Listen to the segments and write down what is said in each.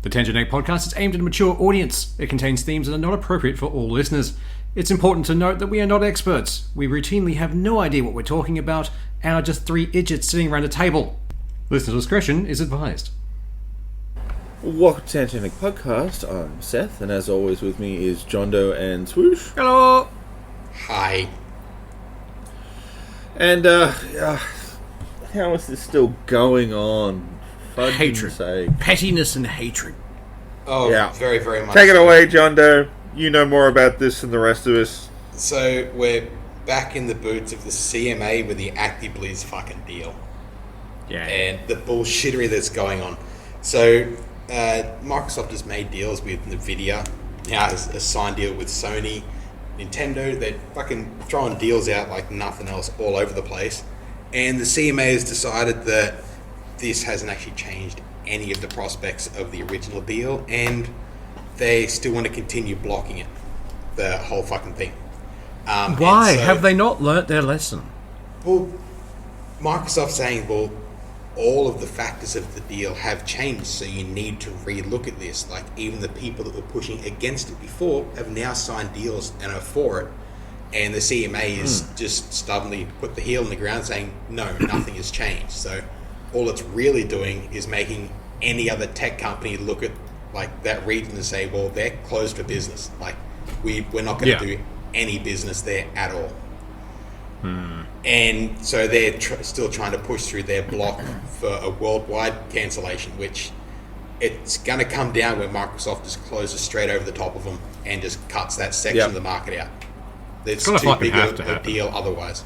The Tangent Egg podcast is aimed at a mature audience. It contains themes that are not appropriate for all listeners. It's important to note that we are not experts. We routinely have no idea what we're talking about and are just three idiots sitting around a table. Listener discretion is advised. Welcome to Tangent Egg podcast. I'm Seth, and as always with me is John Doe and Swoosh. Hello! Hi. And, how is this still going on? Hatred. Sake. Pettiness and hatred. Oh, Yeah. very, very much. Take it away, John Doe. You know more about this than the rest of us. So, we're back in the boots of the CMA with the ActiBliz fucking deal. Yeah. And the bullshittery that's going on. So, Microsoft has made deals with NVIDIA. Now has a signed deal with Sony. Nintendo, they're fucking throwing deals out like nothing else all over the place. And the CMA has decided that this hasn't actually changed any of the prospects of the original deal, and they still want to continue blocking it, the whole fucking thing. Why? Have they not learnt their lesson? Well, Microsoft saying, well, all of the factors of the deal have changed, so you need to re-look at this. Like, even the people that were pushing against it before have now signed deals and are for it. And the CMA is just stubbornly put the heel in the ground saying, no, nothing has changed. So all it's really doing is making any other tech company look at like that region and say, well, they're closed for business. Like, we're not going to do any business there at all. And so they're still trying to push through their block for a worldwide cancellation, which it's going to come down when Microsoft just closes straight over the top of them and just cuts that section of the market out. It's too big a deal otherwise.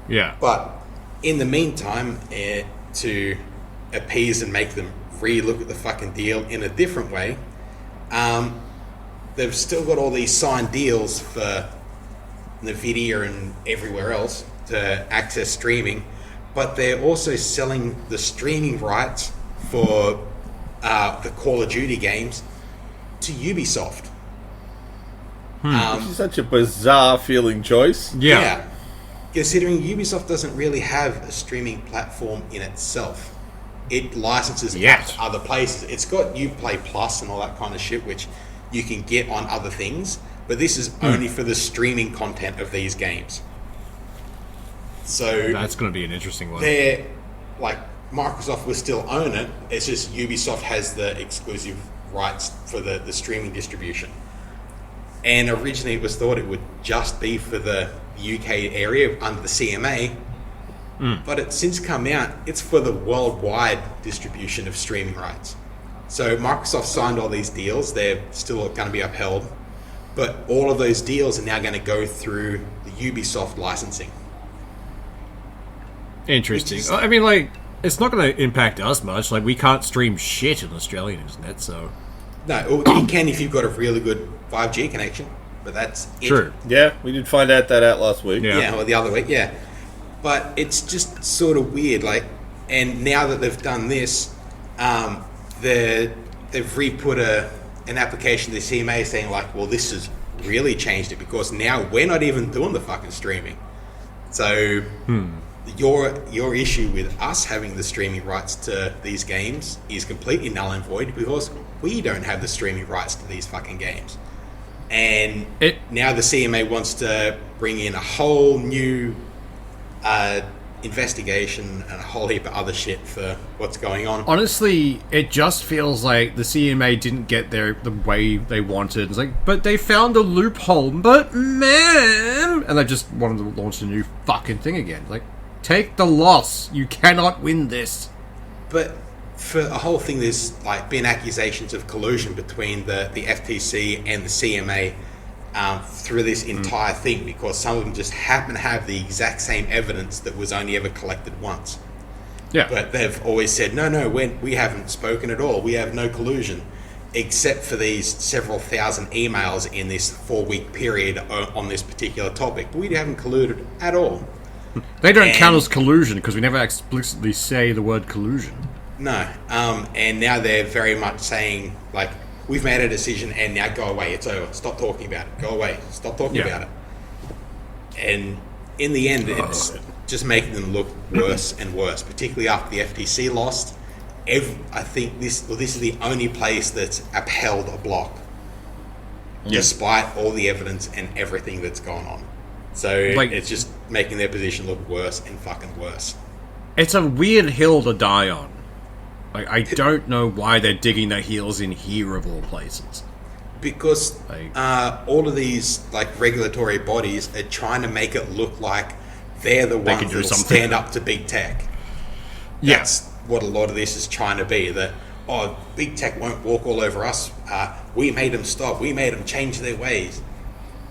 Yeah. But in the meantime, to appease and make them re-look at the fucking deal in a different way, they've still got all these signed deals for NVIDIA and everywhere else to access streaming, but they're also selling the streaming rights for the Call of Duty games to Ubisoft. Which is such a bizarre feeling choice. Yeah. Considering Ubisoft doesn't really have a streaming platform in itself. It licenses out to other places. It's got Uplay Plus and all that kind of shit, which you can get on other things, but this is only for the streaming content of these games. So That's going to be an interesting one. they're like, Microsoft will still own it. It's just Ubisoft has the exclusive rights for the streaming distribution. And originally it was thought it would just be for the UK area under the CMA, but it's since come out, it's for the worldwide distribution of streaming rights. So Microsoft signed all these deals, they're still going to be upheld, but all of those deals are now going to go through the Ubisoft licensing. Interesting. I mean, like, it's not going to impact us much. Like, we can't stream shit on Australian internet, so... No, you can if you've got a really good 5G connection, but that's it. True. Yeah, we did find out last week. Yeah. Or the other week, yeah. But it's just sort of weird, like, and now that they've done this, they've re-put an application to the CMA saying, like, well, this has really changed it because now we're not even doing the fucking streaming. So your issue with us having the streaming rights to these games is completely null and void because we don't have the streaming rights to these fucking games. And now the CMA wants to bring in a whole new investigation and a whole heap of other shit for what's going on. Honestly, it just feels like the CMA didn't get the way they wanted. It's like, but they found a loophole. But, man... And they just wanted to launch a new fucking thing again. Like, take the loss. You cannot win this. But for a whole thing, there's like been accusations of collusion between the FTC and the CMA through this entire thing because some of them just happen to have the exact same evidence that was only ever collected once. Yeah. But they've always said, no, we haven't spoken at all. We have no collusion, except for these several thousand emails in this 4-week period on this particular topic. But we haven't colluded at all. They don't count as collusion because we never explicitly say the word collusion. No. And now they're very much saying, like, we've made a decision and now go away. It's over. Stop talking about it. Go away. Stop talking about it. And in the end, it's just making them look worse and worse, particularly after the FTC lost I think this is the only place that's upheld a block, despite all the evidence and everything that's gone on. So it's just making their position look worse and fucking worse. It's a weird hill to die on. Like, I don't know why they're digging their heels in here of all places. Because all of these regulatory bodies are trying to make it look like they're the ones that stand up to big tech. That's what a lot of this is trying to be. That big tech won't walk all over us. We made them stop. We made them change their ways.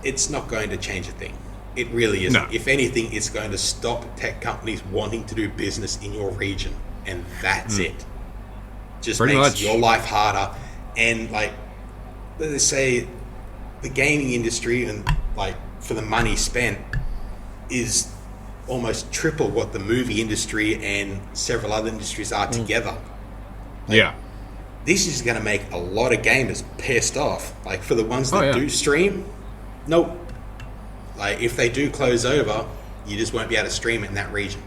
It's not going to change a thing. It really isn't. No. If anything, it's going to stop tech companies wanting to do business in your region, and that's it. Just makes your life harder. And let's say the gaming industry and for the money spent is almost triple what the movie industry and several other industries are together. This is going to make a lot of gamers pissed off. For the ones that do stream, nope. If they do close over, you just won't be able to stream it in that region.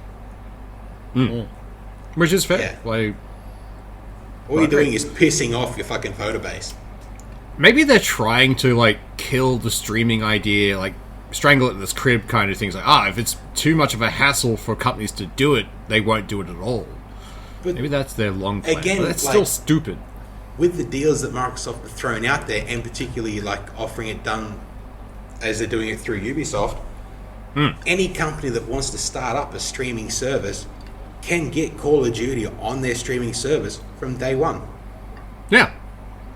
Which is fair. All you're doing is pissing off your fucking voter base. Maybe they're trying to kill the streaming idea, strangle it in this crib kind of things. If it's too much of a hassle for companies to do it, they won't do it at all. But maybe that's their long plan. Again, but that's still stupid. With the deals that Microsoft have thrown out there, and particularly offering it done as they're doing it through Ubisoft, any company that wants to start up a streaming service can get Call of Duty on their streaming service from day one. Yeah.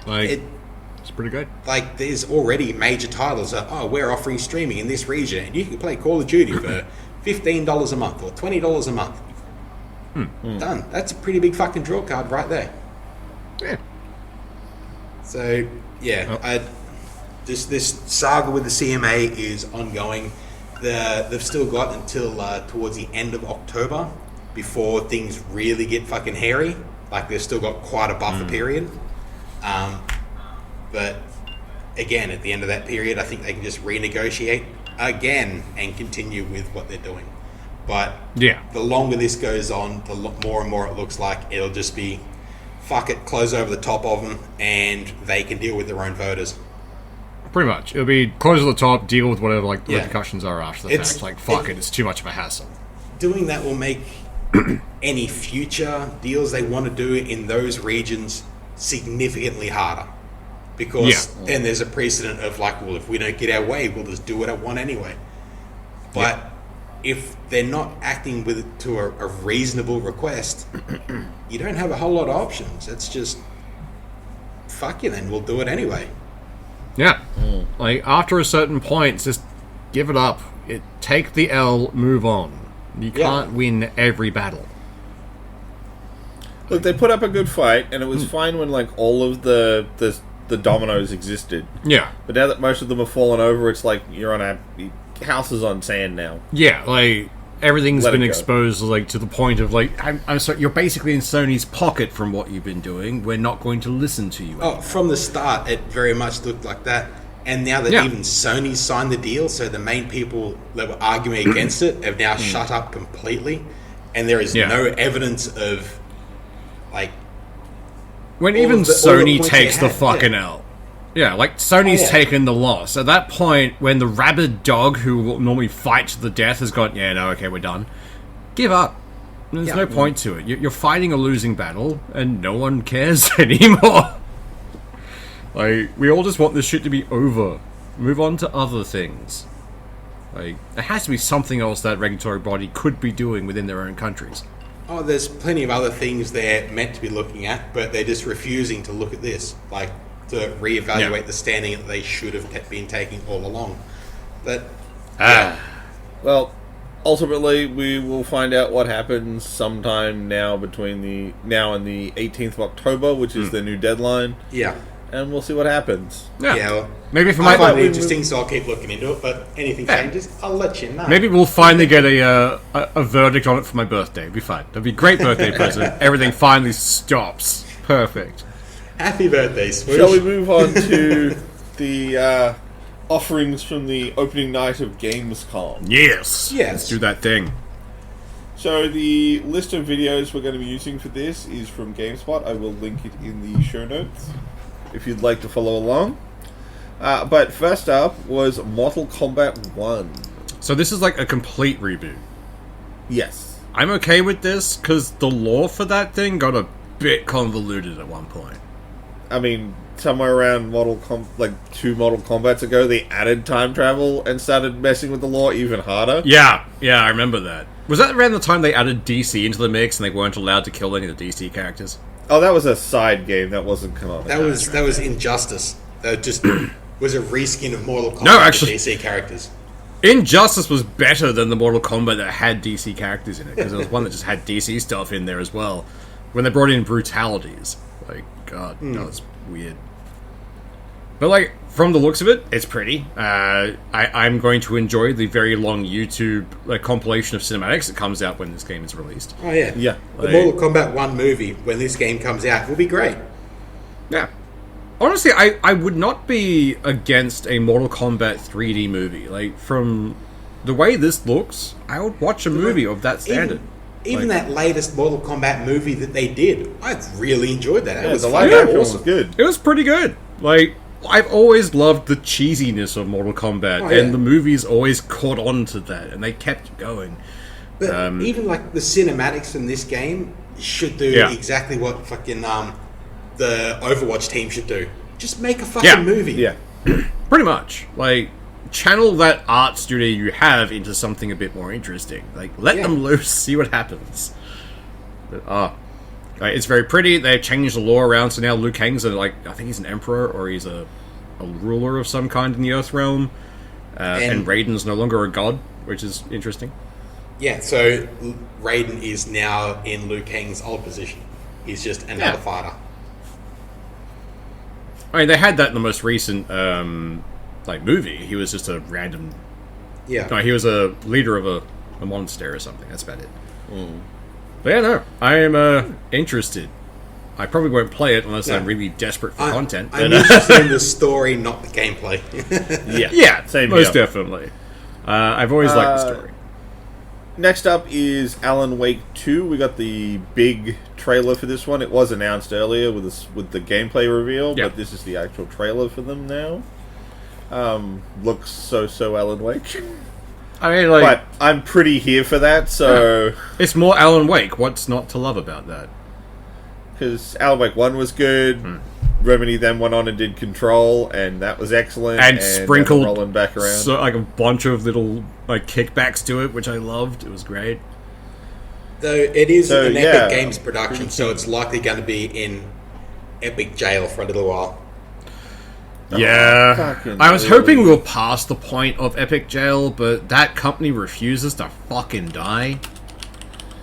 It's pretty good. There's already major titles that, we're offering streaming in this region, and you can play Call of Duty for $15 a month or $20 a month. Done. That's a pretty big fucking draw card right there. Yeah. So, this saga with the CMA is ongoing. They've still got until towards the end of October before things really get fucking hairy. They've still got quite a buffer period. But again, at the end of that period, I think they can just renegotiate again and continue with what they're doing. But the longer this goes on, the more and more it looks like it'll just be fuck it, close over the top of them, and they can deal with their own voters. Pretty much. It'll be close to the top, deal with whatever the repercussions are after the fact. Fuck it, it's too much of a hassle. Doing that will make any future deals they want to do in those regions significantly harder. Because then there's a precedent of if we don't get our way, we'll just do what I want anyway. But if they're not acting to a reasonable request, you don't have a whole lot of options. It's just, fuck you then, we'll do it anyway. Yeah. After a certain point, just give it up. Take the L, move on. You can't win every battle. Look, they put up a good fight, and it was fine when all of the dominoes existed. Yeah. But now that most of them have fallen over, it's you're on a house is on sand now. Yeah, everything's been exposed to the point of I'm sorry, you're basically in Sony's pocket from what you've been doing. We're not going to listen to you anymore. From the start, it very much looked like that. And now that even Sony signed the deal, so the main people that were arguing against it have now shut up completely, and there is no evidence of when even Sony takes the fucking L. Yeah, Sony's taken the loss. At that point, when the rabid dog who will normally fight to the death has gone, we're done. Give up. There's no point to it. You're fighting a losing battle, and no one cares anymore. We all just want this shit to be over. Move on to other things. There has to be something else that regulatory body could be doing within their own countries. There's plenty of other things they're meant to be looking at, but they're just refusing to look at this. To reevaluate the standing that they should have been taking all along. But well, ultimately we will find out what happens sometime now between now and the 18th of October, which is the new deadline. Yeah. And we'll see what happens. Yeah. Maybe if I find it interesting, so I'll keep looking into it. But anything changes, I'll let you know. Maybe we'll finally get a verdict on it for my birthday. It'll be fine. It'll be a great birthday present. Everything finally stops. Perfect. Happy birthday, Swoosh. Shall we move on to the offerings from the opening night of Gamescom? Yes. Let's do that thing. So the list of videos we're going to be using for this is from GameSpot. I will link it in the show notes if you'd like to follow along. But first up was Mortal Kombat 1. So this is like a complete reboot. Yes. I'm okay with this because the lore for that thing got a bit convoluted at one point. I mean, somewhere around two Mortal Kombats ago, they added time travel and started messing with the lore even harder. Yeah, I remember that. Was that around the time they added DC into the mix and they weren't allowed to kill any of the DC characters? Oh, that was a side game. That wasn't canonical. That was Injustice. That just was a reskin of Mortal Kombat No, actually, with DC characters. Injustice was better than the Mortal Kombat that had DC characters in it, because there was one that just had DC stuff in there as well. When they brought in brutalities. Like, God, that was weird. But, like, from the looks of it, it's pretty. I'm going to enjoy the very long YouTube compilation of cinematics that comes out when this game is released. Oh, yeah. Yeah. The Mortal Kombat 1 movie, when this game comes out, will be great. Yeah. Honestly, I would not be against a Mortal Kombat 3D movie. Like, from the way this looks, I would watch a movie of that standard. Even that latest Mortal Kombat movie that they did, I really enjoyed that. Yeah, was the fun. live action was good. It was pretty good. Like, I've always loved the cheesiness of Mortal Kombat, and the movies always caught on to that, and they kept going. But even, like, the cinematics from this game should do exactly what fucking the Overwatch team should do. Just make a fucking movie. Yeah. Pretty much. Like, channel that art studio you have into something a bit more interesting. Like, let them loose, see what happens. But, it's very pretty. They've changed the lore around, so now Liu Kang's I think he's an emperor, or he's a ruler of some kind in the Earth realm. And Raiden's no longer a god, which is interesting. Yeah, so Raiden is now in Liu Kang's old position. He's just another fighter. I mean, they had that in the most recent movie. He was just a random... Yeah. No, he was a leader of a monastery or something. That's about it. But yeah, no. I am interested. I probably won't play it unless I'm really desperate for content. I'm interested in the story, not the gameplay. Yeah, same most here. Definitely. I've always liked the story. Next up is Alan Wake 2. We got the big trailer for this one. It was announced earlier with the gameplay reveal, but this is the actual trailer for them now. Looks so Alan Wake. I mean, but I'm pretty here for that, so... It's more Alan Wake. What's not to love about that? Because Alan Wake 1 was good. Remedy then went on and did Control, and that was excellent. And sprinkled rolling back around. So, a bunch of little kickbacks to it, which I loved. It was great. Though it is an Epic Games production, so it's likely going to be in Epic jail for a little while. Yeah. I was hoping we were past the point of Epic jail, but that company refuses to fucking die.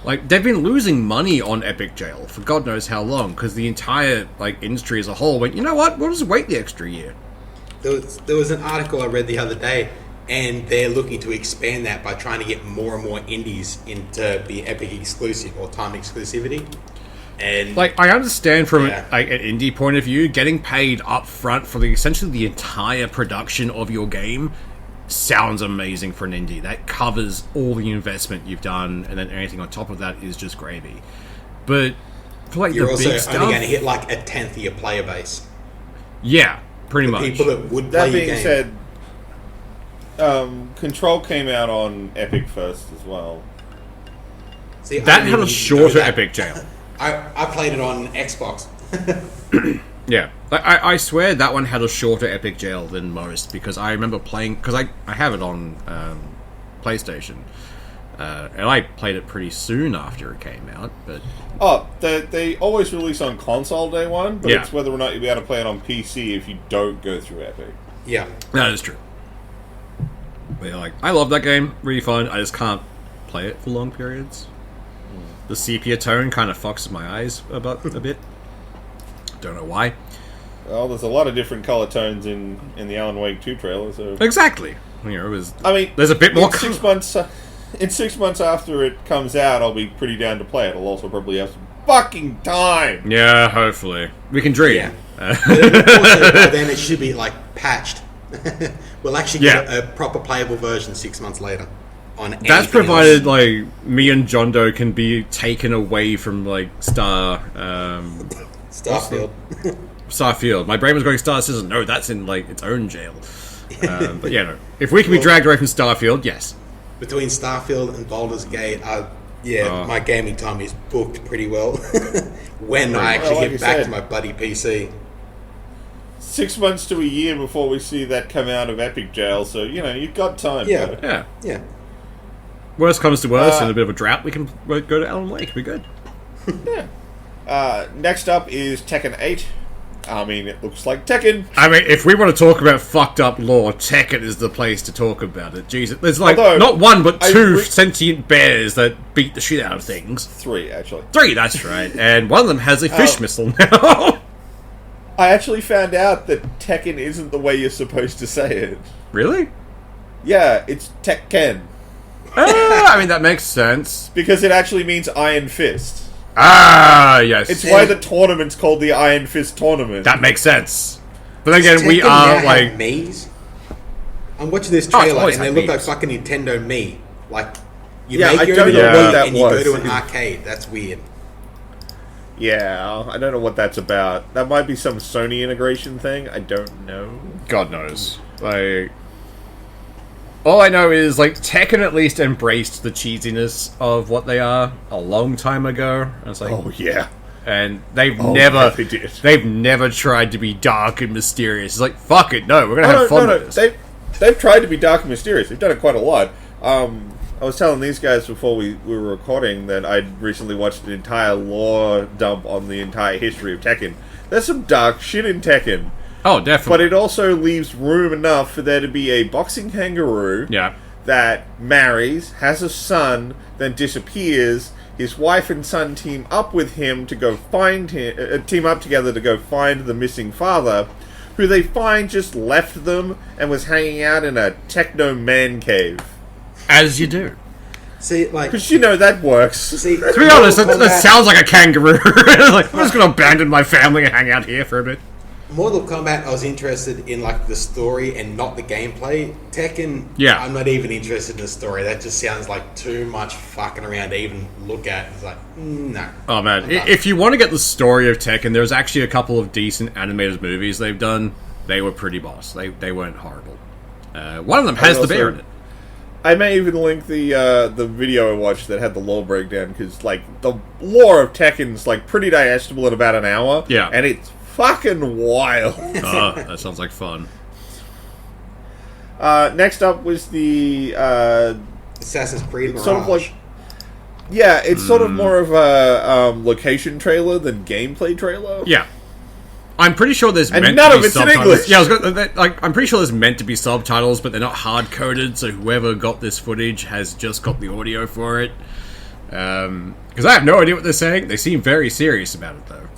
Like, they've been losing money on Epic jail for God knows how long, because the entire industry as a whole went, you know what, we'll just wait the extra year. There was an article I read the other day, and they're looking to expand that by trying to get more and more indies into be Epic exclusive or time exclusivity. And I understand from an indie point of view, getting paid up front for essentially the entire production of your game sounds amazing for an indie. That covers all the investment you've done, and then anything on top of that is just gravy. But for you're the also big stuff, only going to hit a tenth of your player base. Yeah, pretty much. People that would play your game. That being said, Control came out on Epic first as well. See, that had a shorter Epic jail. I played it on Xbox. Yeah, I swear that one had a shorter Epic jail than most, because I remember playing, because I have it on PlayStation, and I played it pretty soon after it came out. But they always release on console day one, but it's whether or not you'll be able to play it on PC if you don't go through Epic. Yeah, that is true. But I love that game, really fun. I just can't play it for long periods. The sepia tone kind of fucks my eyes a bit. Don't know why. Well, there's a lot of different color tones in the Alan Wake 2 trailer, so... Exactly. It was... I mean... There's a bit more... In 6 months after it comes out, I'll be pretty down to play it. I'll also probably have some fucking time! Yeah, hopefully. We can dream. Yeah. Also, by then it should be, patched. We'll actually get a proper playable version 6 months later on anything That's provided, else. like, me and John Doe can be taken away from, like, Starfield. My brain was going Star Citizen. No, that's in, like, its own jail. But, yeah, no. If we can be dragged away from Starfield, yes. Between Starfield and Baldur's Gate, my gaming time is booked pretty well. When I actually get back to my bloody PC. 6 months to a year before we see that come out of Epic Jail, so, you've got time. Yeah. Worst comes to worst, in a bit of a drought, we can go to Alan Wake. We're good. Next up is Tekken 8. I mean, it looks like Tekken. I mean, if we want to talk about fucked up lore, Tekken is the place to talk about it. Jesus, there's like not one but two sentient bears that beat the shit out of things. 3, actually. 3, that's right. And one of them has a fish missile now. I actually found out that Tekken isn't the way you're supposed to say it. Really? Yeah, it's Tekken. I mean, that makes sense. Because it actually means Iron Fist. Ah, yes. It's why the tournament's called the Iron Fist Tournament. That makes sense. But again, we are like... Mii's? I'm watching this trailer and they look like fucking Nintendo Mii. Like, you make your own Mii and you go to an arcade. That's weird. Yeah, I don't know what that's about. That might be some Sony integration thing. I don't know. God knows. Like... All I know is, like, Tekken at least embraced the cheesiness of what they are a long time ago. And it's like, oh, yeah. And they've never tried to be dark and mysterious. It's like, fuck it, no, we're gonna have fun with this. They've tried to be dark and mysterious. They've done it quite a lot. I was telling these guys before we were recording that I'd recently watched an entire lore dump on the entire history of Tekken. There's some dark shit in Tekken. Oh, definitely. But it also leaves room enough for there to be a boxing kangaroo that marries, has a son, then disappears. His wife and son team up with him to go find him, team up together to go find the missing father, who they find just left them and was hanging out in a techno man cave. As you do. See, like, because that works. See, to be honest, that sounds like a kangaroo. Like, I'm just gonna abandon my family and hang out here for a bit. Mortal Kombat, I was interested in like the story and not the gameplay. Tekken, I'm not even interested in the story. That just sounds like too much fucking around to even look at. It's like, no. Oh man, if you want to get the story of Tekken, there's actually a couple of decent animated movies they've done. They were pretty boss. They weren't horrible. One of them has the bear in it. I may even link the video I watched that had the lore breakdown, because like the lore of Tekken's like pretty digestible in about an hour. Yeah, and it's fucking wild. That sounds like fun. Next up was the Assassin's Creed Mirage. Sort of like, it's sort of more of a location trailer than gameplay trailer. Yeah, I'm pretty sure there's meant to be subtitles. Yeah, I'm pretty sure there's meant to be subtitles, but they're not hard coded. So whoever got this footage has just got the audio for it. Because I have no idea what they're saying. They seem very serious about it, though.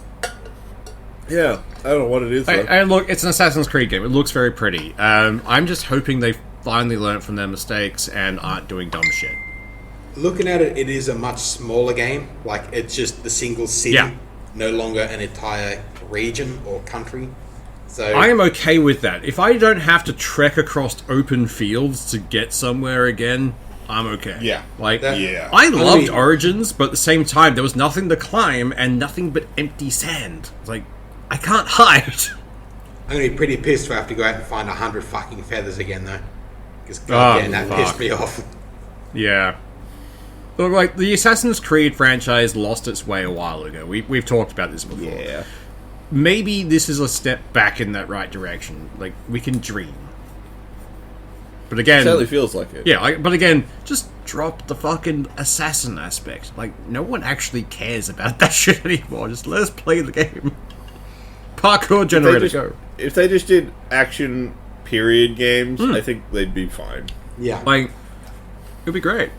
Yeah, I don't know what it is. And look, it's an Assassin's Creed game. It looks very pretty. I'm just hoping they finally learned from their mistakes and aren't doing dumb shit. Looking at it, it is a much smaller game. Like, it's just the single city, no longer an entire region or country. So I am okay with that. If I don't have to trek across open fields to get somewhere again, I'm okay. Yeah. I loved Origins, but at the same time, there was nothing to climb and nothing but empty sand. It's like, I can't hide. I'm going to be pretty pissed if I have to go out and find 100 fucking feathers again, though. Because that pissed me off. Yeah. Look, like, the Assassin's Creed franchise lost its way a while ago. We've talked about this before. Yeah. Maybe this is a step back in that right direction. Like, we can dream. But again... It certainly feels like it. Yeah, but again, just drop the fucking assassin aspect. Like, no one actually cares about that shit anymore. Just let us play the game. Parkour generator, go. If they just did action period games, I think they'd be fine. Yeah. Like, it'd be great.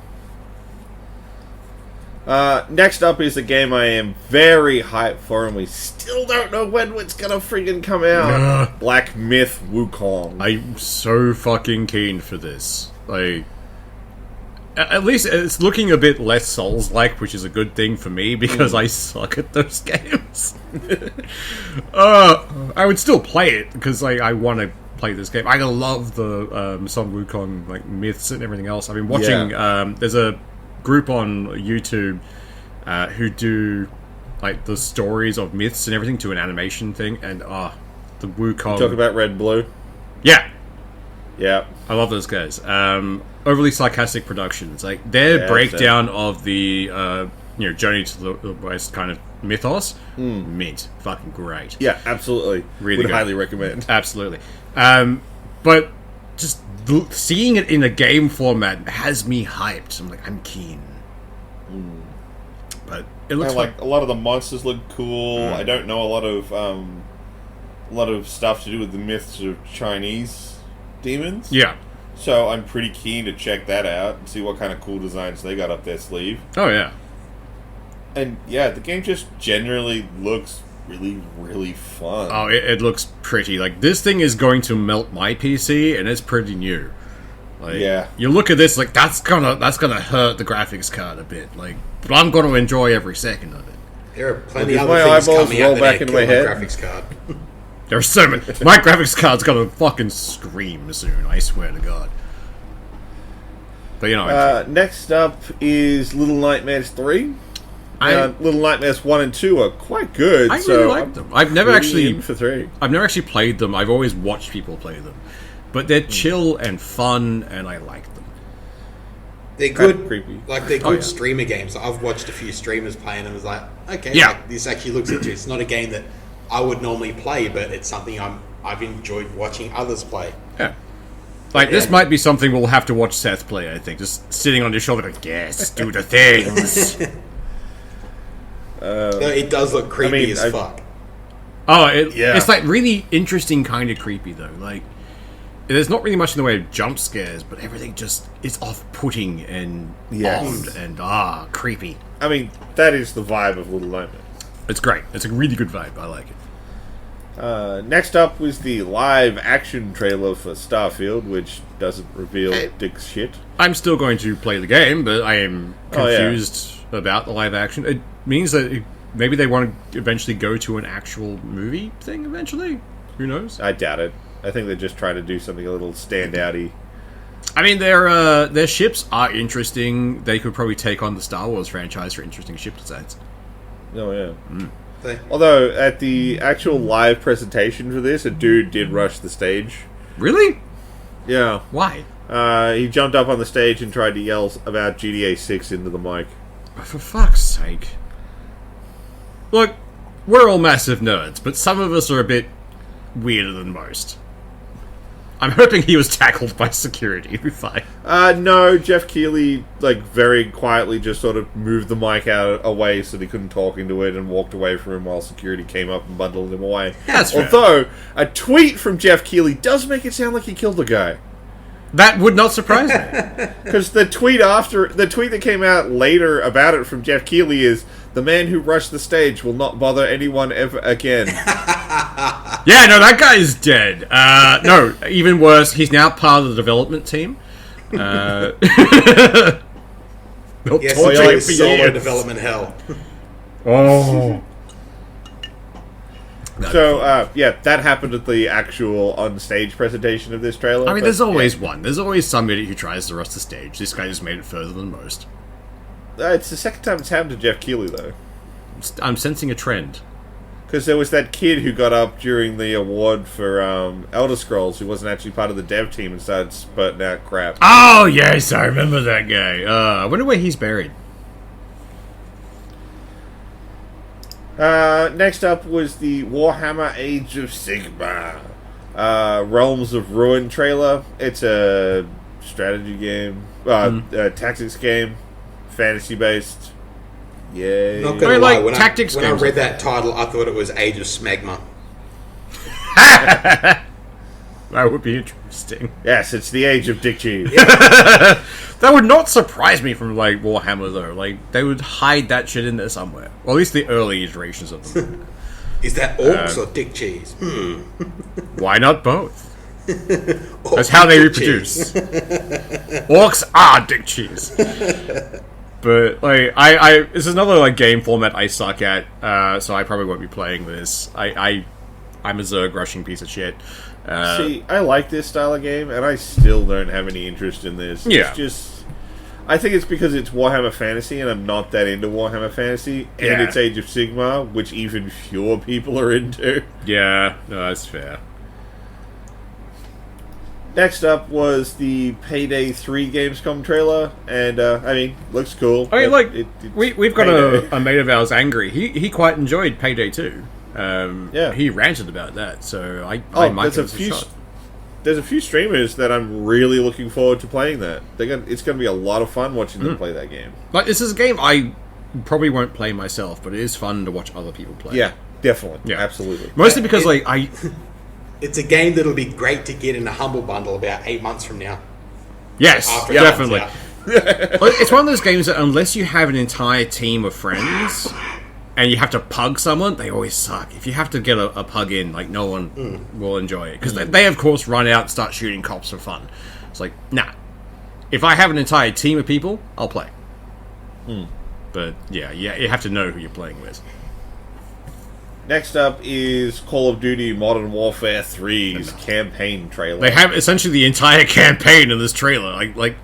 Next up is a game I am very hyped for, and we still don't know when it's gonna freaking come out. Black Myth Wukong. I'm so fucking keen for this. Like, at least it's looking a bit less Souls-like, which is a good thing for me, because I suck at those games. I would still play it, because like, I want to play this game. I love the Son Wukong like myths and everything else. I've been watching. There's a group on YouTube who do like the stories of myths and everything to an animation thing, and the Wukong. Talk about Red Blue. Yeah. I love those guys. Overly sarcastic productions, like their breakdown of the Journey to the West kind of mythos, mint, fucking great. Yeah, absolutely. Really would good. highly recommend. Absolutely. But just seeing it in a game format has me hyped. I'm like, I'm keen. But it looks like a lot of the monsters look cool. I don't know a lot of stuff to do with the myths of Chinese demons. Yeah. So I'm pretty keen to check that out and see what kind of cool designs they got up their sleeve. Oh yeah. And yeah, the game just generally looks really, really fun. Oh, it looks pretty. Like, this thing is going to melt my PC, and it's pretty new. Like, you look at this, like, that's gonna hurt the graphics card a bit. Like, but I'm gonna enjoy every second of it. There are plenty of other things coming out that in my head. graphics card. There are so many. My graphics card's gonna fucking scream soon, I swear to God. But, next up is Little Nightmares 3. Little Nightmares 1 and 2 are quite good. I really like them. I've never actually played them. I've always watched people play them. But they're chill and fun, and I like them. They're good, creepy. Like, they're good streamer games. I've watched a few streamers play, and I was like, okay, like, this actually looks interesting. It's not a game that I would normally play, but it's something I've enjoyed watching others play. Yeah. Like, this might be something we'll have to watch Seth play, I think. Just sitting on his shoulder like, yes, do the things. It does look creepy as fuck. Oh, it's like really interesting kind of creepy, though. Like, there's not really much in the way of jump scares, but everything just is off-putting and odd and creepy. I mean, that is the vibe of Little Nightmares. It's great. It's a really good vibe. I like it. Next up was the live-action trailer for Starfield, which doesn't reveal dick shit. I'm still going to play the game, but I am confused about the live-action. It means that maybe they want to eventually go to an actual movie thing eventually. Who knows? I doubt it. I think they're just trying to do something a little standouty. I mean, their ships are interesting. They could probably take on the Star Wars franchise for interesting ship designs. Oh, yeah. Although, at the actual live presentation for this, a dude did rush the stage. Really? Yeah. Why? He jumped up on the stage and tried to yell about GTA 6 into the mic. For fuck's sake. Look, we're all massive nerds, but some of us are a bit weirder than most. I'm hoping he was tackled by security. Fine. No, Jeff Keighley, very quietly just sort of moved the mic away so that he couldn't talk into it and walked away from him while security came up and bundled him away. That's fair. Although, a tweet from Jeff Keighley does make it sound like he killed the guy. That would not surprise me. Because the tweet that came out later about it from Jeff Keighley is, the man who rushed the stage will not bother anyone ever again. Yeah, no, that guy is dead. No, even worse, he's now part of the development team. Yes, solo development hell. Oh. So, that happened at the actual on-stage presentation of this trailer. I mean, there's always one. There's always somebody who tries to rush the stage. This guy just made it further than most. It's the second time it's happened to Jeff Keighley, though. I'm sensing a trend. Because there was that kid who got up during the award for Elder Scrolls who wasn't actually part of the dev team and started spurting out crap. Oh, yes, I remember that guy. I wonder where he's buried. Next up was the Warhammer Age of Sigmar Realms of Ruin trailer. It's a strategy game, a tactics game, fantasy-based. Yay. Not gonna lie, when tactics I read that title, I thought it was Age of Smegma. That would be interesting. Yes, it's the Age of Dick Cheese. That would not surprise me from, Warhammer, though. They would hide that shit in there somewhere. Or at least the early iterations of them. Is that orcs or dick cheese? Why not both? That's how they reproduce. Orcs are dick cheese. But, this is another, game format I suck at, so I probably won't be playing this. I I'm a Zerg rushing piece of shit. See, I like this style of game, and I still don't have any interest in this. Yeah. It's just... I think it's because it's Warhammer Fantasy, and I'm not that into Warhammer Fantasy, and it's Age of Sigmar, which even fewer people are into. Yeah, no, that's fair. Next up was the Payday 3 Gamescom trailer, and, I mean, looks cool. I mean, like, we've got Payday. a mate of ours, Angry. He quite enjoyed Payday 2. Yeah. He ranted about that, so I might give it a shot. There's a few streamers that I'm really looking forward to playing that. It's going to be a lot of fun watching them play that game. Like, this is a game I probably won't play myself, but it is fun to watch other people play. Yeah, definitely. Yeah. Absolutely. Mostly because, It's a game that'll be great to get in a Humble Bundle about 8 months from now. Yes, After it definitely. comes It's one of those games that unless you have an entire team of friends and you have to pug someone, they always suck. If you have to get a pug in, like, no one will enjoy it. Because they, of course, run out and start shooting cops for fun. It's like, nah. If I have an entire team of people, I'll play. But, yeah, you have to know who you're playing with. Next up is Call of Duty Modern Warfare 3's campaign trailer. They have essentially the entire campaign in this trailer. Like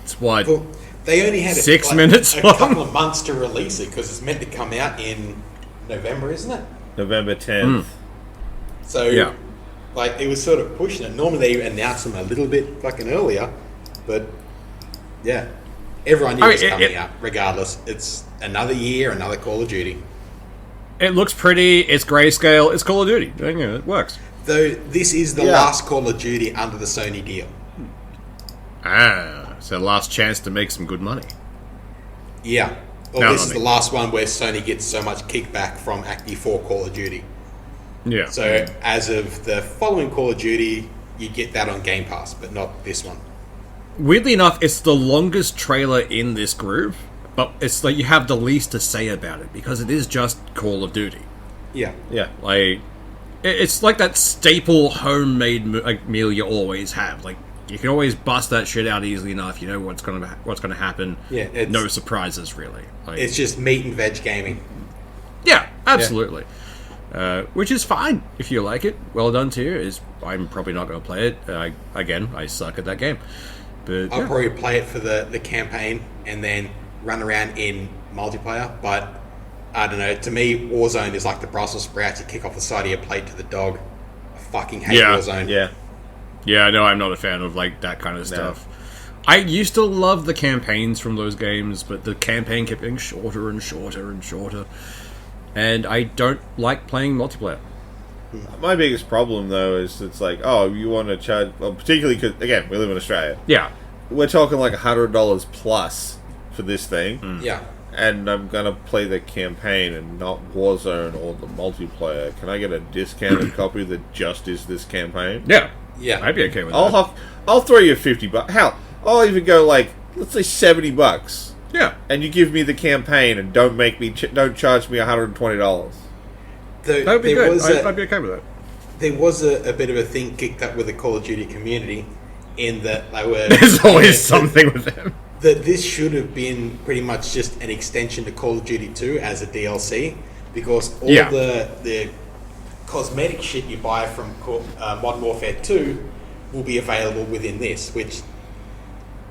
it's what? Well, they only had 6 minutes a long? couple of months to release it because it's meant to come out in November, isn't it? November 10th. So, Yeah. like, it was sort of pushing it. Normally they announce them a little bit fucking earlier, but yeah, everyone knew it was coming out. Regardless, it's another year, another Call of Duty. It looks pretty. It's grayscale. It's Call of Duty. It works. Though this is the last Call of Duty under the Sony deal. So last chance to make some good money. Yeah. Well, No, this I is mean- the last one where Sony gets so much kickback from Active for Call of Duty. Yeah. So as of the following Call of Duty, you get that on Game Pass, but not this one. Weirdly enough, it's the longest trailer in this group, but it's like you have the least to say about it because it is just Call of Duty. Yeah. Yeah. Like, it's like that staple homemade meal you always have. Like, you can always bust that shit out easily enough. You know what's gonna happen. Yeah, it's- no surprises really. Like, It's just meat and veg gaming. yeah, absolutely. Which is fine if you like it. Well done to you. I'm probably not going to play it. Again, I suck at that game. But I'll yeah. probably play it for the campaign and then run around in multiplayer, but I don't know. To me, Warzone is like the Brussels sprouts you kick off the side of your plate to the dog. I fucking hate Warzone. Yeah. Yeah, no, I'm not a fan of like that kind of stuff. I used to love the campaigns from those games, but the campaign kept getting shorter and shorter and shorter. And I don't like playing multiplayer. My biggest problem, though, is it's like, oh, you want to charge... Well, particularly because, again, we live in Australia. Yeah. We're talking like $100 plus for this thing. Yeah. And I'm going to play the campaign and not Warzone or the multiplayer. Can I get a discounted copy that just is this campaign? Yeah. Yeah. I'd be okay with that. I'll throw you $50. Hell, I'll even go like, let's say $70. Yeah. And you give me the campaign and don't charge me $120. That would be good. I'd be okay with that. There was a bit of a thing kicked up with the Call of Duty community in that they were... There's always something with them. That this should have been pretty much just an extension to Call of Duty 2 as a DLC, because all the cosmetic shit you buy from Modern Warfare 2 will be available within this, which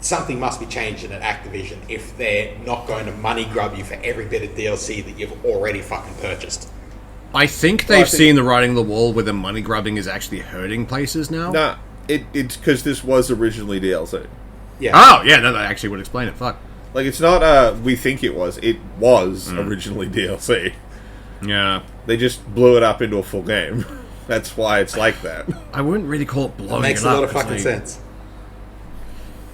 something must be changing at Activision if they're not going to money grub you for every bit of DLC that you've already fucking purchased. I think they've seen the writing on the wall where the money grubbing is actually hurting places now. Nah, it's because this was originally DLC. Yeah. Oh, yeah, no, that actually would explain it. Fuck. Like, it's not, we think it was. It was originally DLC. Yeah. They just blew it up into a full game. That's why it's like that. I wouldn't really call it blowing Makes it a up. lot of It's fucking sense.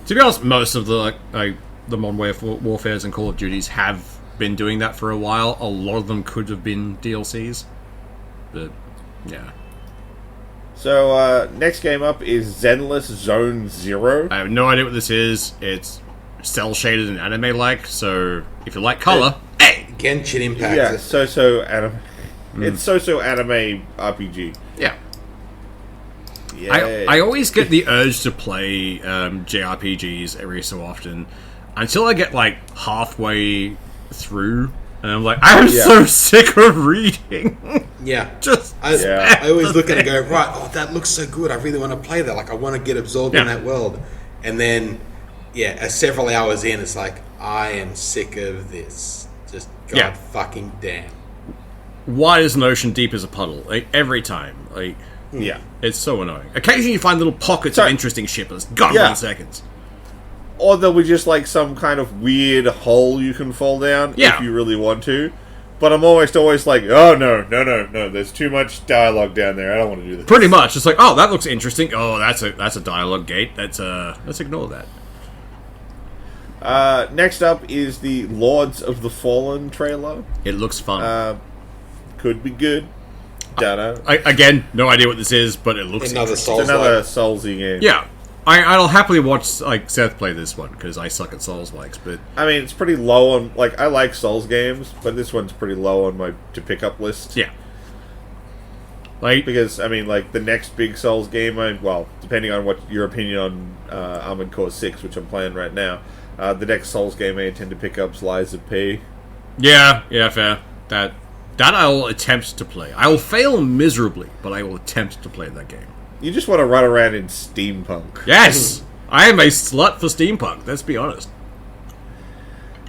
To be honest, most of the Modern Warfares and Call of Duties have been doing that for a while. A lot of them could have been DLCs. But, yeah. So, next game up is Zenless Zone Zero. I have no idea what this is. It's cel-shaded and anime-like, so if you like color, hey! Genshin Impact. Yeah, so anime. It's so anime RPG. Yeah. Yeah. I always get the urge to play JRPGs every so often until I get like halfway through And I'm like, I'm so sick of reading. Yeah. I always look at it and go, right, oh, that looks so good. I really want to play that. Like, I want to get absorbed in that world. And then, several hours in, it's like, I am sick of this. Just God fucking damn. Wide as an ocean, deep as a puddle. Like, every time. Like, it's so annoying. Occasionally you find little pockets of interesting shit, but it's gone in seconds. Or there'll be just like some kind of weird hole you can fall down if you really want to. But I'm always like, oh no, there's too much dialogue down there. I don't want to do this. Pretty much. It's like, oh, that looks interesting. Oh, that's a dialogue gate. Let's ignore that. Next up is the Lords of the Fallen trailer. It looks fun. Could be good. Don't know. Again, no idea what this is, but it looks another Soulsy game. Yeah. I'll happily watch like Seth play this one because I suck at Souls-likes, but I mean it's pretty low on like I like Souls games, but this one's pretty low on my to pick up list. Yeah, like because I mean like the next big Souls game, depending on what your opinion on Armored Core 6, which I'm playing right now, the next Souls game I intend to pick up is Lies of P. Yeah, fair. That I'll attempt to play. I will fail miserably, but I will attempt to play that game. You just want to run around in steampunk. Yes! I am a slut for steampunk, let's be honest.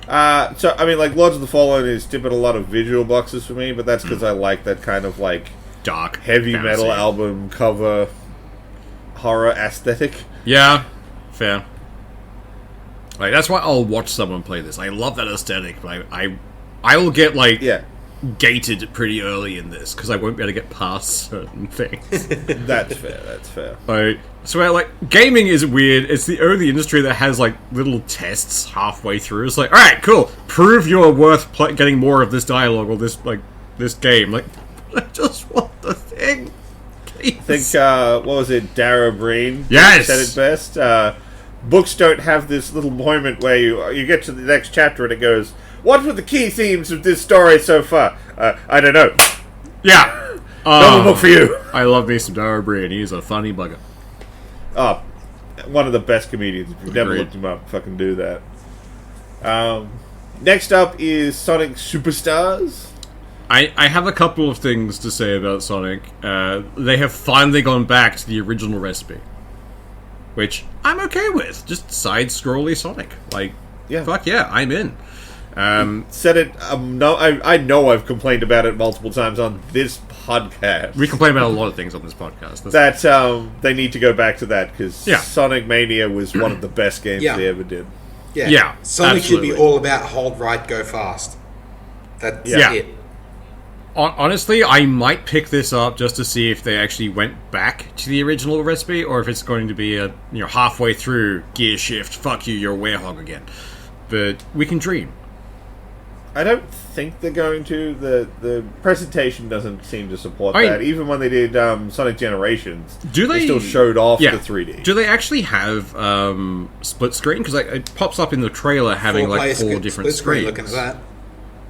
So, I mean, like, Lords of the Fallen is tipping a lot of visual boxes for me, but that's because I like that kind of, like... dark, heavy fantasy. Metal album cover horror aesthetic. Yeah, fair. Like, that's why I'll watch someone play this. I love that aesthetic, but I will get, like... gated pretty early in this because I won't be able to get past certain things. That's fair. Right. So, like, gaming is weird. It's the only industry that has, like, little tests halfway through. It's like, alright, cool. Prove you're worth getting more of this dialogue or this game. Like, I just want the thing. Please. I think, what was it, Dara Breen yes! said it best. Books don't have this little moment where you get to the next chapter and it goes, what were the key themes of this story so far? I don't know. Yeah. Another book for you. I love me some Dara Breen. He's a funny bugger. Oh, one of the best comedians. If you've never looked him up, fucking do that. Next up is Sonic Superstars. I have a couple of things to say about Sonic. They have finally gone back to the original recipe. Which I'm okay with. Just side-scrolly Sonic. Like, fuck yeah, I'm in. Said it. I know I've complained about it multiple times on this podcast. We complain about a lot of things on this podcast. That they need to go back to that because Sonic Mania was one of the best games they ever did. Yeah, Sonic should be all about hold right, go fast. That's it. Honestly, I might pick this up just to see if they actually went back to the original recipe, or if it's going to be halfway through gear shift. Fuck you, you're a werehog again. But we can dream. I don't think they're going to. The presentation doesn't seem to support that. Even when they did Sonic Generations, they still showed off the 3D. Do they actually have split screen? Because it pops up in the trailer having like 4 different screens. Looking at that.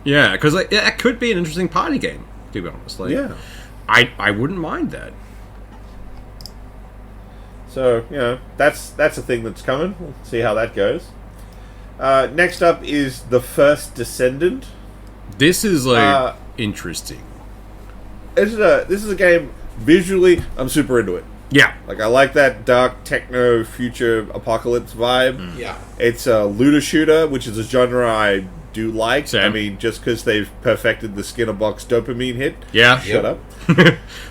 Yeah, because that could be an interesting party game, to be honest. I wouldn't mind that. So, that's a thing that's coming. We'll see how that goes. Next up is The First Descendant. This is, interesting. This is a game, visually, I'm super into it. Yeah. Like, I like that dark, techno, future, apocalypse vibe. Yeah. It's a looter shooter, which is a genre I do like. Same. I mean, just because they've perfected the Skinner box dopamine hit. Yeah. Shut up.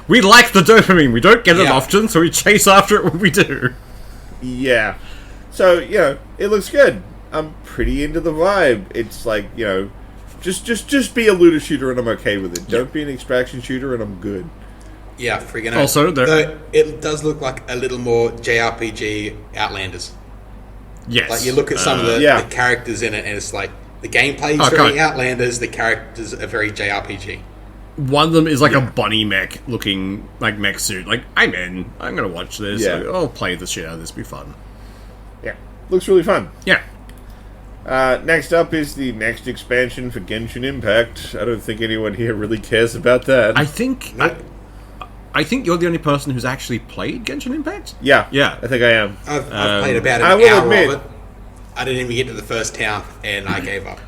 We like the dopamine. We don't get it often, so we chase after it when we do. Yeah. So, it looks good. I'm pretty into the vibe. It's like, just be a looter shooter and I'm okay with it. Don't be an extraction shooter and I'm good. Yeah, freaking also, out. Though it does look like a little more JRPG Outlanders. Yes. Like, you look at some of the characters in it and it's like, the gameplay is very Outlanders, the characters are very JRPG. One of them is like a bunny mech looking like mech suit. Like, I'm in. I'm going to watch this. Yeah. I'll play the shit out of this. Be fun. Yeah. Looks really fun. Yeah. Next up is the next expansion for Genshin Impact. I don't think anyone here really cares about that. I think I think you're the only person who's actually played Genshin Impact? Yeah. Yeah. I think I am. I've played about an hour of it. I didn't even get to the first town, and I gave up.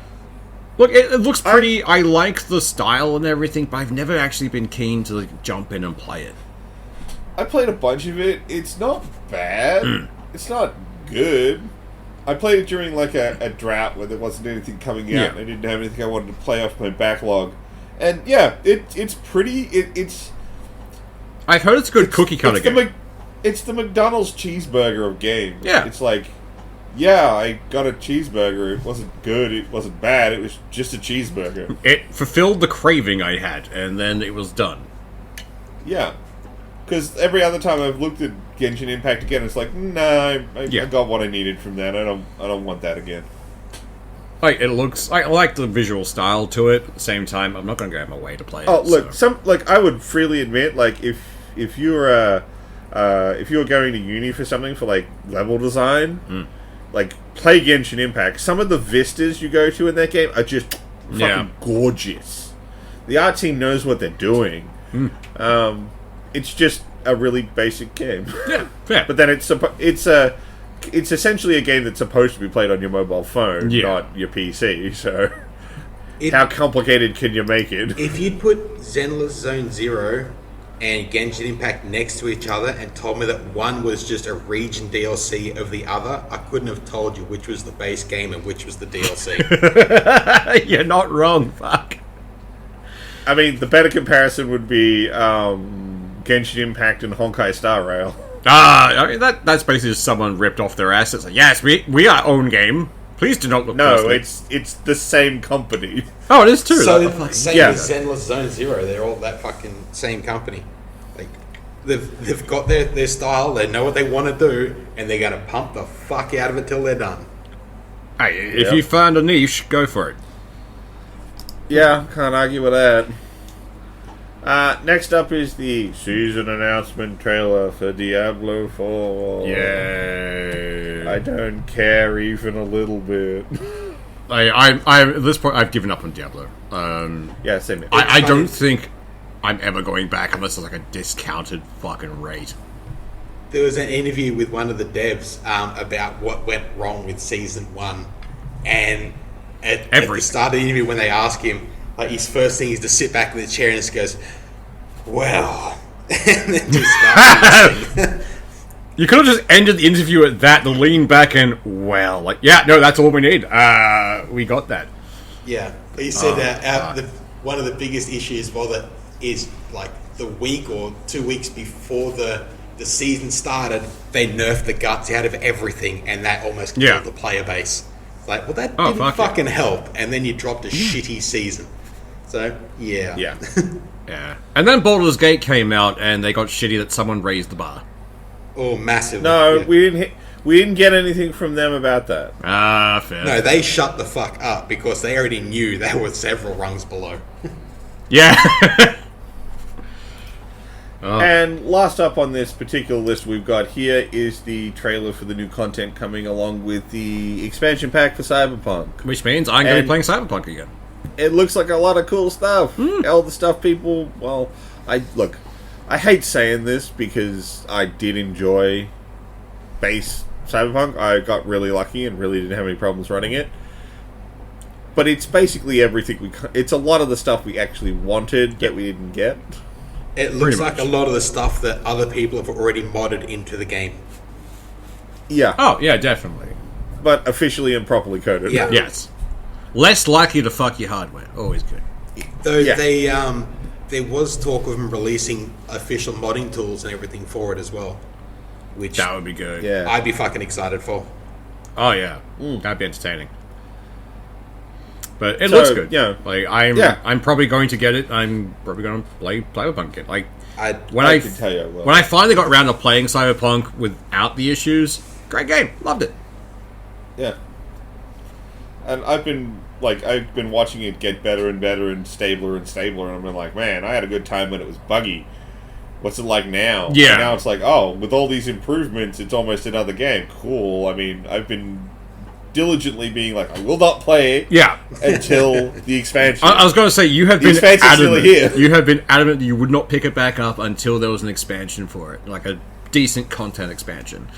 Look, it looks pretty. I like the style and everything, but I've never actually been keen to like, jump in and play it. I played a bunch of it. It's not bad. It's not good. I played it during like a drought where there wasn't anything coming out and I didn't have anything I wanted to play off my backlog. And yeah, it's pretty. It's. I've heard it's a good cookie cutter game. It's the McDonald's cheeseburger of games. Yeah. It's like, yeah, I got a cheeseburger. It wasn't good. It wasn't bad. It was just a cheeseburger. It fulfilled the craving I had, and then it was done. Yeah. Because every other time I've looked at Genshin Impact again, it's like, nah, I got what I needed from that. I don't want that again. Like it looks, I like the visual style to it. At the same time, I'm not going to go out of my way to play it. Oh, look, I would freely admit, like if you were going to uni for something for like level design, like play Genshin Impact. Some of the vistas you go to in that game are just fucking gorgeous. The art team knows what they're doing. It's just a really basic game. Yeah. But then it's essentially a game that's supposed to be played on your mobile phone, not your PC. So, how complicated can you make it? If you'd put Zenless Zone Zero and Genshin Impact next to each other and told me that one was just a region DLC of the other, I couldn't have told you which was the base game and which was the DLC. You're not wrong. Fuck. I mean, the better comparison would be Genshin Impact and Honkai Star Rail. I mean that's basically just someone ripped off their assets. Like, yes, we are own game. Please do not look. No, closely. it's the same company. Oh, it is too. So same as Zenless Zone Zero, they're all that fucking same company. Like they've got their style, they know what they want to do, and they're gonna pump the fuck out of it till they're done. Hey, if you find a niche, go for it. Yeah, can't argue with that. Next up is the season announcement trailer for Diablo 4. Yay. I don't care even a little bit. I at this point, I've given up on Diablo. Yeah, same here. I don't think I'm ever going back unless it's like a discounted fucking rate. There was an interview with one of the devs about what went wrong with Season 1. And at the start of the interview, when they ask him, like his first thing is to sit back in the chair and just goes, well, and then just starts You could have just ended the interview at that, to lean back and, well, like, yeah, no, that's all we need. We got that. Yeah. He said one of the biggest issues is like the week or 2 weeks before the season started, they nerfed the guts out of everything, and that almost killed the player base. Like, well, that didn't fucking help, and then you dropped a shitty season. So, yeah. Yeah. Yeah. And then Baldur's Gate came out, and they got shitty that someone raised the bar. Oh, massively. No, we didn't get anything from them about that. Fair. No, they shut the fuck up because they already knew they were several rungs below. Yeah. And last up on this particular list we've got here is the trailer for the new content coming along with the expansion pack for Cyberpunk. Which means I'm going to be playing Cyberpunk again. It looks like a lot of cool stuff. All the stuff people... Well, I hate saying this because I did enjoy base Cyberpunk. I got really lucky and really didn't have any problems running it. But it's basically everything it's a lot of the stuff we actually wanted that we didn't get. It looks like a lot of the stuff that other people have already modded into the game. Yeah. Oh, yeah, definitely. But officially and properly coded. Yeah. Yes. Less likely to fuck your hardware. Always good. Though there was talk of them releasing official modding tools and everything for it as well. Which that would be good. Yeah. I'd be fucking excited for. Oh, yeah. That'd be entertaining. But it looks good. Yeah. Like I'm probably going to get it. I'm probably going to play Cyberpunk. Like when I can tell you, when I finally got around to playing Cyberpunk without the issues, great game, loved it. Yeah. And I've been watching it get better and better and stabler, and I've been like, man, I had a good time when it was buggy. What's it like now? Yeah. And now it's like, oh, with all these improvements, it's almost another game. Cool. I mean, I've been diligently being like, I will not play it until the expansion. I was going to say, you have been adamant. Here. You have been adamant that you would not pick it back up until there was an expansion for it, like a decent content expansion,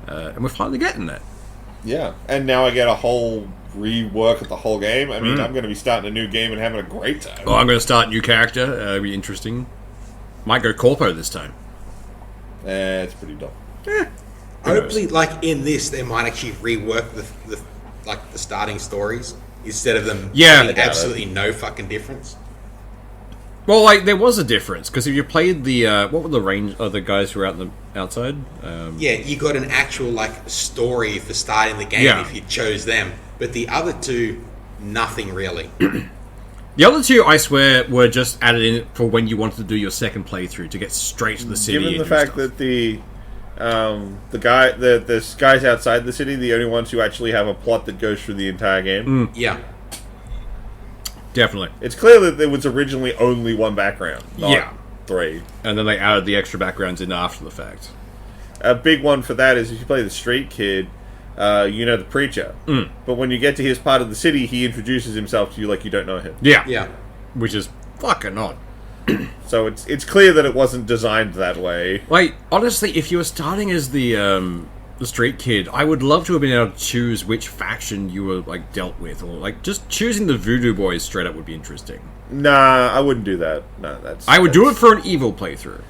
and we're finally getting that. Yeah, and now I get a whole rework of the whole game. I mean, I'm going to be starting a new game and having a great time. Well, I'm going to start a new character. It'll be interesting. Might go corpo this time. It's pretty dumb. Hopefully, like in this, they might actually rework the starting stories instead of them having absolutely no fucking difference. Well, like there was a difference because if you played the what were the range of the guys who were outside? You got an actual like story for starting the game if you chose them, but the other two, nothing really. The other two, I swear, were just added in for when you wanted to do your second playthrough to get straight to the city. Given the fact that the guys outside the city, the only ones who actually have a plot that goes through the entire game. Yeah. Definitely. It's clear that there was originally only one background, not three. And then they added the extra backgrounds in after the fact. A big one for that is if you play the street kid, you know the preacher. But when you get to his part of the city, he introduces himself to you like you don't know him. Yeah. Which is fucking odd. So it's clear that it wasn't designed that way. Like, honestly, if you were starting as the street kid, I would love to have been able to choose which faction you were like dealt with, or like just choosing the Voodoo Boys straight up would be interesting. Nah, I wouldn't do that. No, I would do it for an evil playthrough.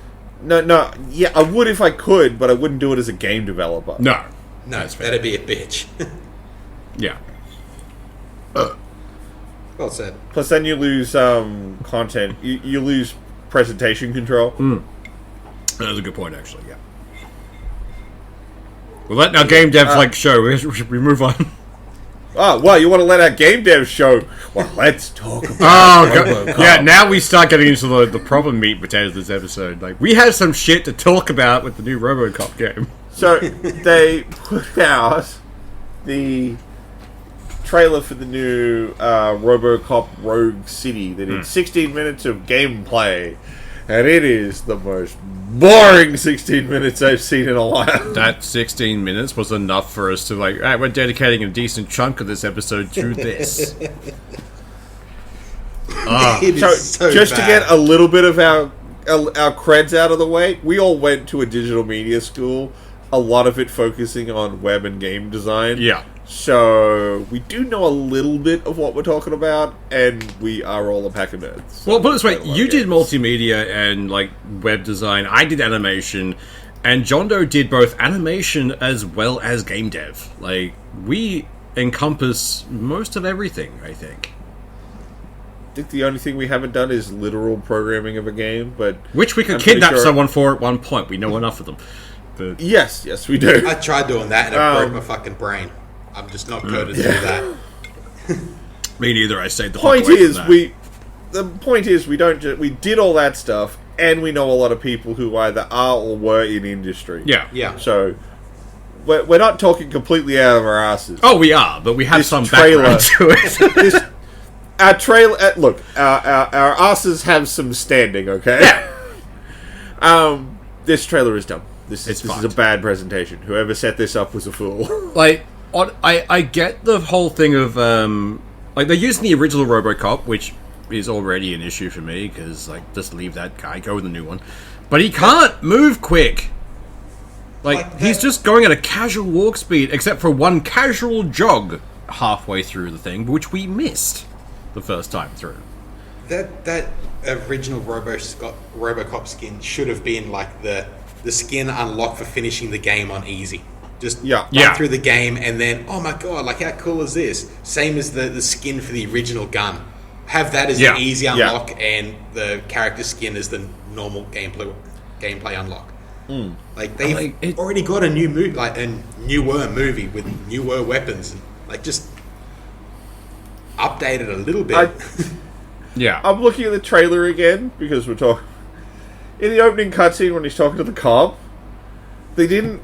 No, yeah, I would if I could, but I wouldn't do it as a game developer. No, that'd be a bitch. Yeah. Well said. Plus, then you lose content. You lose presentation control. That's a good point, actually. Yeah. Well, let our game dev show. We move on. Oh, well, you want to let our game dev show? Well, let's talk about Robocop. Yeah, now we start getting into the proper meat and potatoes of this episode. Like, we have some shit to talk about with the new Robocop game. So, they put out the trailer for the new Robocop Rogue City that is 16 minutes of gameplay. And it is the most boring 16 minutes I've seen in a while. That 16 minutes was enough for us to we're dedicating a decent chunk of this episode to this. So just to get a little bit of our creds out of the way, we all went to a digital media school, a lot of it focusing on web and game design. Yeah. So we do know a little bit of what we're talking about, and we are all a pack of nerds. So well, put it this way, you did multimedia and web design, I did animation, and John Doe did both animation as well as game dev. Like, we encompass most of everything, I think. I think the only thing we haven't done is literal programming of a game, but which we could kidnap someone for at one point. We know enough of them. But yes, we do. I tried doing that and it broke my fucking brain. I'm just not coded to do that. Me neither. I saved the point is we did all that stuff, and we know a lot of people who either are or were in industry. Yeah. So we're not talking completely out of our asses. Oh, we are, but we have some background to it. Our trailer. Look, our asses have some standing. Okay. Yeah. This trailer is dumb. This is a bad presentation. Whoever set this up was a fool. I get the whole thing of they're using the original Robocop, which is already an issue for me because just leave that guy, go with the new one. But he can't move quick. He's just going at a casual walk speed, except for one casual jog halfway through the thing, which we missed the first time through. That original Robocop skin should have been the skin unlocked for finishing the game on easy. Just run through the game and then, oh my god, how cool is this? Same as the skin for the original gun. Have that as the easy unlock and the character skin as the normal gameplay unlock. They've already got a new movie, a newer movie with newer weapons, and just updated a little bit. I'm looking at the trailer again because we're talking in the opening cutscene when he's talking to the cop. They didn't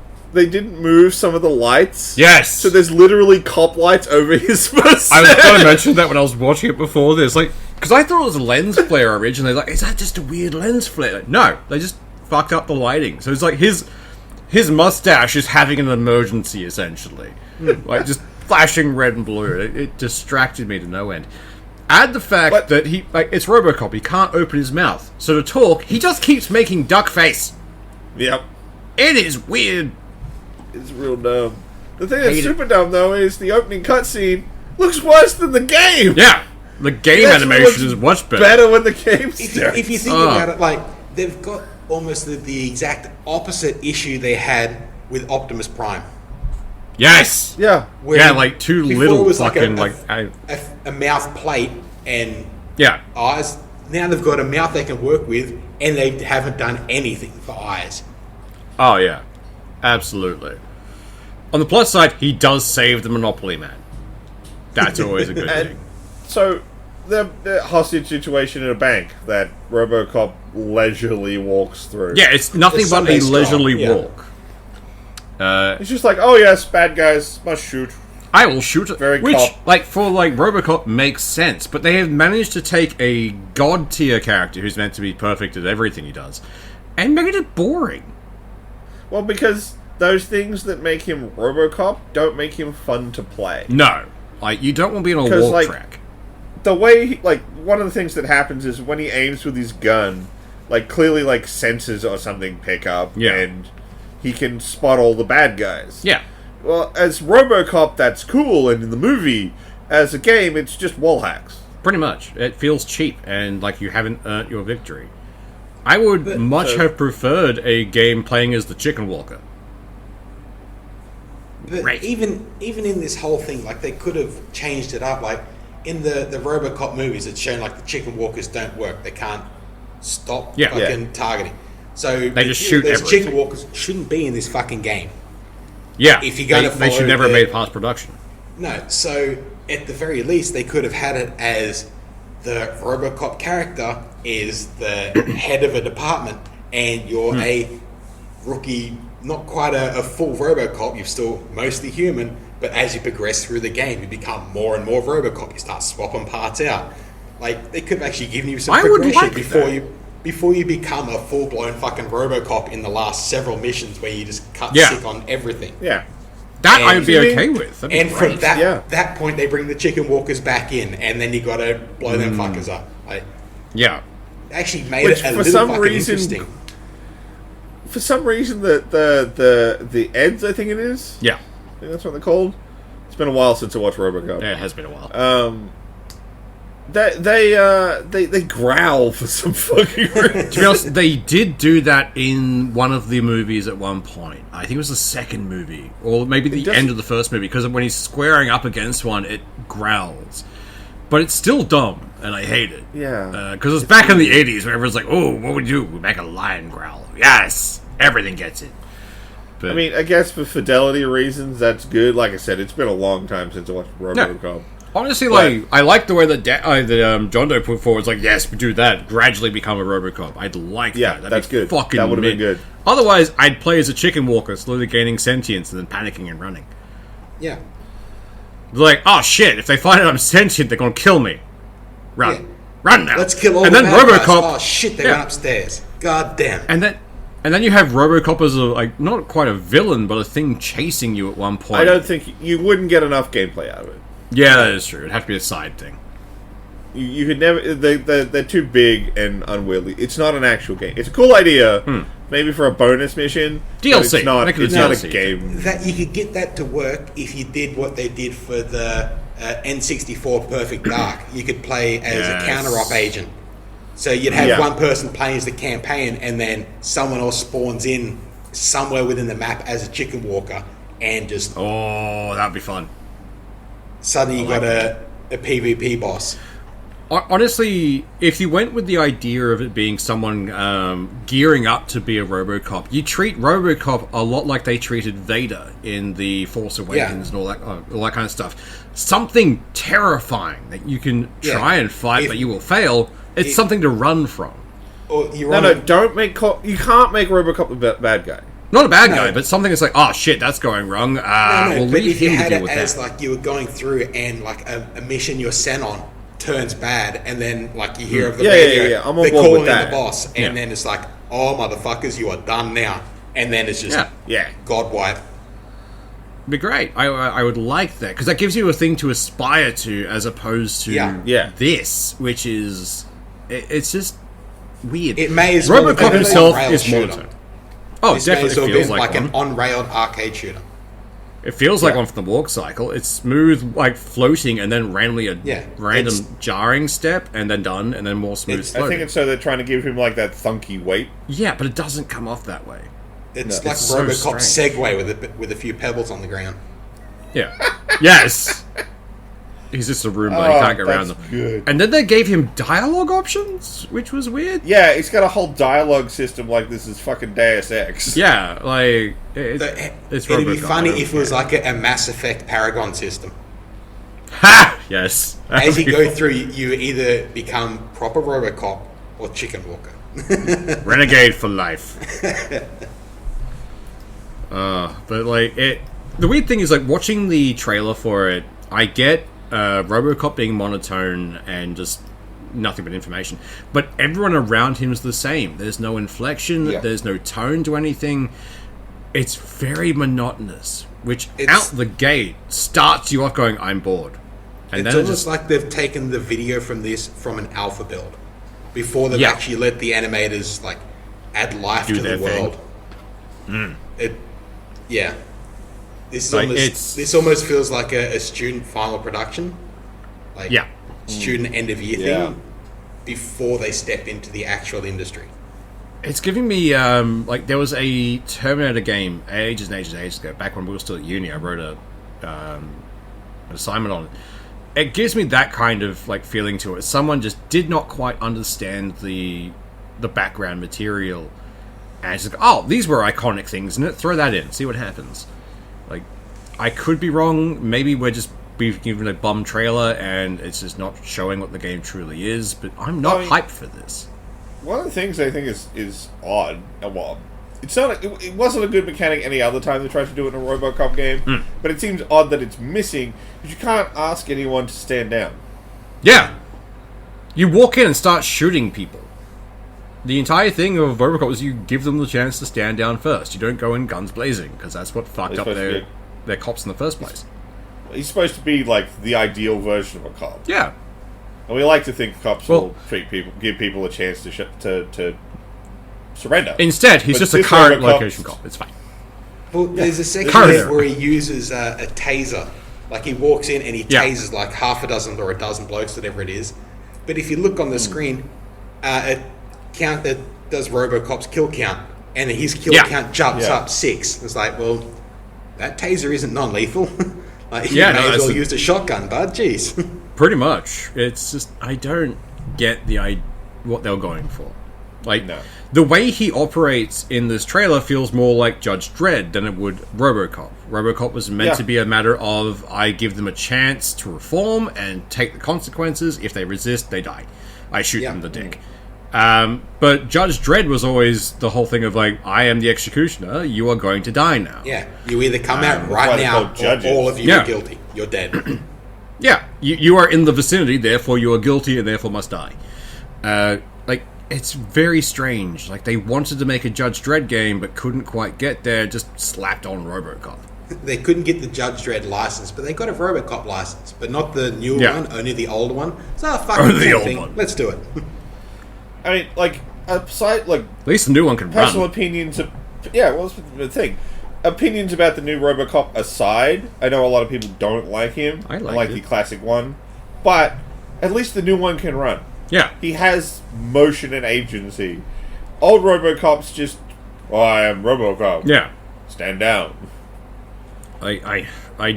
move some of the lights. Yes. So there's literally cop lights over his mustache. I was going to mention that when I was watching it before this. Because I thought it was a lens flare originally. Is that just a weird lens flare? No, they just fucked up the lighting. So it's his mustache is having an emergency, essentially. Just flashing red and blue. It distracted me to no end. Add the fact that it's Robocop. He can't open his mouth. So to talk, he just keeps making duck face. Yep. It is weird. It's real dumb. The thing that's super dumb, though, is the opening cutscene looks worse than the game. Yeah, the game animation is much better. Better when the game starts. If you think about it, like, they've got almost the exact opposite issue they had with Optimus Prime. Yes. Yeah. Yeah, like too little fucking a mouth plate and yeah eyes. Now they've got a mouth they can work with, and they haven't done anything for eyes. Oh yeah, absolutely. On the plus side, he does save the Monopoly Man. That's always a good thing. So, the hostage situation in a bank that Robocop leisurely walks through. Yeah, it's nothing but a leisurely walk. It's just like, oh yes, bad guys must shoot. I will shoot it. Very which, cop. like, for Robocop makes sense, but they have managed to take a god tier character who's meant to be perfect at everything he does, and make it boring. Well, because those things that make him Robocop don't make him fun to play. No. Like, you don't want to be on a walk track. The way, one of the things that happens is when he aims with his gun, clearly, sensors or something pick up, and he can spot all the bad guys. Yeah. Well, as Robocop, that's cool, and in the movie, as a game, it's just wall hacks. Pretty much. It feels cheap, and like you haven't earned your victory. I would have preferred a game playing as the Chicken Walker. But right. even in this whole thing, they could have changed it up. Like, in the Robocop movies, it's shown, the Chicken Walkers don't work. They can't stop fucking targeting. So they just shoot everything. Chicken Walkers shouldn't be in this fucking game. Yeah, if you're going to they should never have made past production. No, so at the very least, they could have had it as the Robocop character is the head of a department, and you're a rookie, not quite a full Robocop. You're still mostly human, but as you progress through the game, you become more and more Robocop. You start swapping parts out. They could have actually given you some progression before you become a full-blown fucking Robocop in the last several missions where you just cut sick on everything. Yeah. That I would be okay with. And from that point, they bring the Chicken Walkers back in, and then you got to blow them fuckers up. Actually made it a little fucking interesting. For some reason, the Eds, I think it is. Yeah. I think that's what they're called. It's been a while since I watched Robocop. Yeah, it has been a while. They growl for some fucking reason. To be honest, they did do that in one of the movies at one point. I think it was the second movie, or maybe the end of the first movie, because when he's squaring up against one, it growls. But it's still dumb, and I hate it. Yeah. Because it's back in the 80s, where everyone's like, oh, what would we do? We make a lion growl. Yes! Everything gets it. But, I mean, I guess for fidelity reasons, that's good. Like I said, it's been a long time since I watched Robocop. No. Honestly, I like the way that John Doe put forward. It's like, yes, we do that. Gradually become a Robocop. I'd like that. That's good. Fucking that would have been good. Otherwise, I'd play as a Chicken Walker, slowly gaining sentience and then panicking and running. Yeah. They're like, oh shit! If they find out I'm sentient, they're gonna kill me. Run, run now! Let's kill all and the then bad Robocop. Guys. Oh shit! They went upstairs. God damn. And then you have Robocop as not quite a villain, but a thing chasing you at one point. I don't think you wouldn't get enough gameplay out of it. Yeah, that is true. It'd have to be a side thing. You could never. They're too big and unwieldy. It's not an actual game. It's a cool idea, maybe for a bonus mission. DLC. It's not a game. That you could get that to work if you did what they did for the N64 Perfect Dark. You could play as a counter-op agent. So you'd have one person playing as the campaign, and then someone else spawns in somewhere within the map as a Chicken Walker, and just that'd be fun. Suddenly you got a PvP boss. Honestly, if you went with the idea of it being someone gearing up to be a Robocop, you treat Robocop a lot like they treated Vader in The Force Awakens and all that kind of stuff. Something terrifying that you can try and fight, but you will fail. It's something to run from. Don't make... You can't make Robocop a bad guy. Not a bad guy, but something that's like, oh shit, that's going wrong. We'll leave him to deal with that. As you were going through and a mission you're sent on turns bad, and then you hear of the radio, I'm on they're board calling with in that. the boss, and then it's like, oh motherfuckers, you are done now, and then it's just God wipe. It'd be great. I would like that because that gives you a thing to aspire to as opposed to this, which is it's just weird. It may as Robocop himself is monotone. Oh, this definitely may as well feels be like an on-railed arcade shooter. It feels like one from the walk cycle. It's smooth, like floating, and then randomly random jarring step, and then done, and then more smooth floating. I think it's so they're trying to give him like that thunky weight. Yeah, but it doesn't come off that way. It's like Robocop Segway with a few pebbles on the ground. Yeah. Yes. He's just a Roomba. He can't get around them. Good. And then they gave him dialogue options, which was weird. Yeah, it's got a whole dialogue system like this is fucking Deus Ex. Yeah, like it's it'd be funny if it was like a Mass Effect Paragon system. Ha! Yes. As you go through, you either become proper Robocop or Chicken Walker. Renegade for life. But like the weird thing is like watching the trailer for it, I get Robocop being monotone and just nothing but information, but everyone around him is the same. There's no inflection, there's no tone to anything. It's very monotonous, which out the gate starts you off going, I'm bored. And it's then almost like they've taken the video from an alpha build before they've actually let the animators like add life to the world. This almost feels like a student final production, like student end of year thing before they step into the actual industry. It's giving me like there was a Terminator game ages and ages ago, back when we were still at uni. I wrote an assignment on it. It gives me that kind of like feeling to it. Someone just did not quite understand the background material, and it's like, oh, these were iconic things in it. Throw that in, see what happens. Like, I could be wrong. Maybe we're just being given a bum trailer and it's just not showing what the game truly is. But I'm not hyped for this. One of the things I think is odd. Well, it's not. It wasn't a good mechanic any other time they tried to do it in a RoboCop game. But it seems odd that it's missing because you can't ask anyone to stand down. Yeah, you walk in and start shooting people. The entire thing of RoboCop is you give them the chance to stand down first. You don't go in guns blazing, because that's what fucked up their cops in the first place. He's supposed to be like the ideal version of a cop. Yeah. And we like to think cops will give people a chance to surrender. Instead, he's just a current location cop. It's fine. Well, there's a section where he uses a taser. Like, he walks in and he tases like half a dozen or a dozen blokes, whatever it is. But if you look on the screen, count that does RoboCop's kill count, and his kill count jumps up 6. It's like, well, that taser isn't non-lethal. Like, you may as well use a shotgun, bud. Jeez. Pretty much. It's just I don't get what they're going for. Like, the way he operates in this trailer feels more like Judge Dredd than it would RoboCop. RoboCop was meant to be a matter of I give them a chance to reform and take the consequences. If they resist, they die. I shoot them in the dick. But Judge Dredd was always the whole thing of like, I am the executioner, you are going to die now. Yeah, you either come out right now or all of you are guilty. You're dead. Yeah, you are in the vicinity, therefore you are guilty and therefore must die. Like, it's very strange. Like, they wanted to make a Judge Dredd game but couldn't quite get there, just slapped on RoboCop. They couldn't get the Judge Dredd license, but they got a RoboCop license, but not the newer one, only the older one. So, fucking the old thing. Let's do it. I mean, like, aside, like... At least the new one can personal run. Opinions... well, that's the thing. Opinions about the new RoboCop aside, I know a lot of people don't like him. I like the classic one. But, at least the new one can run. Yeah. He has motion and agency. Old RoboCop's just, I am RoboCop. Yeah. Stand down. I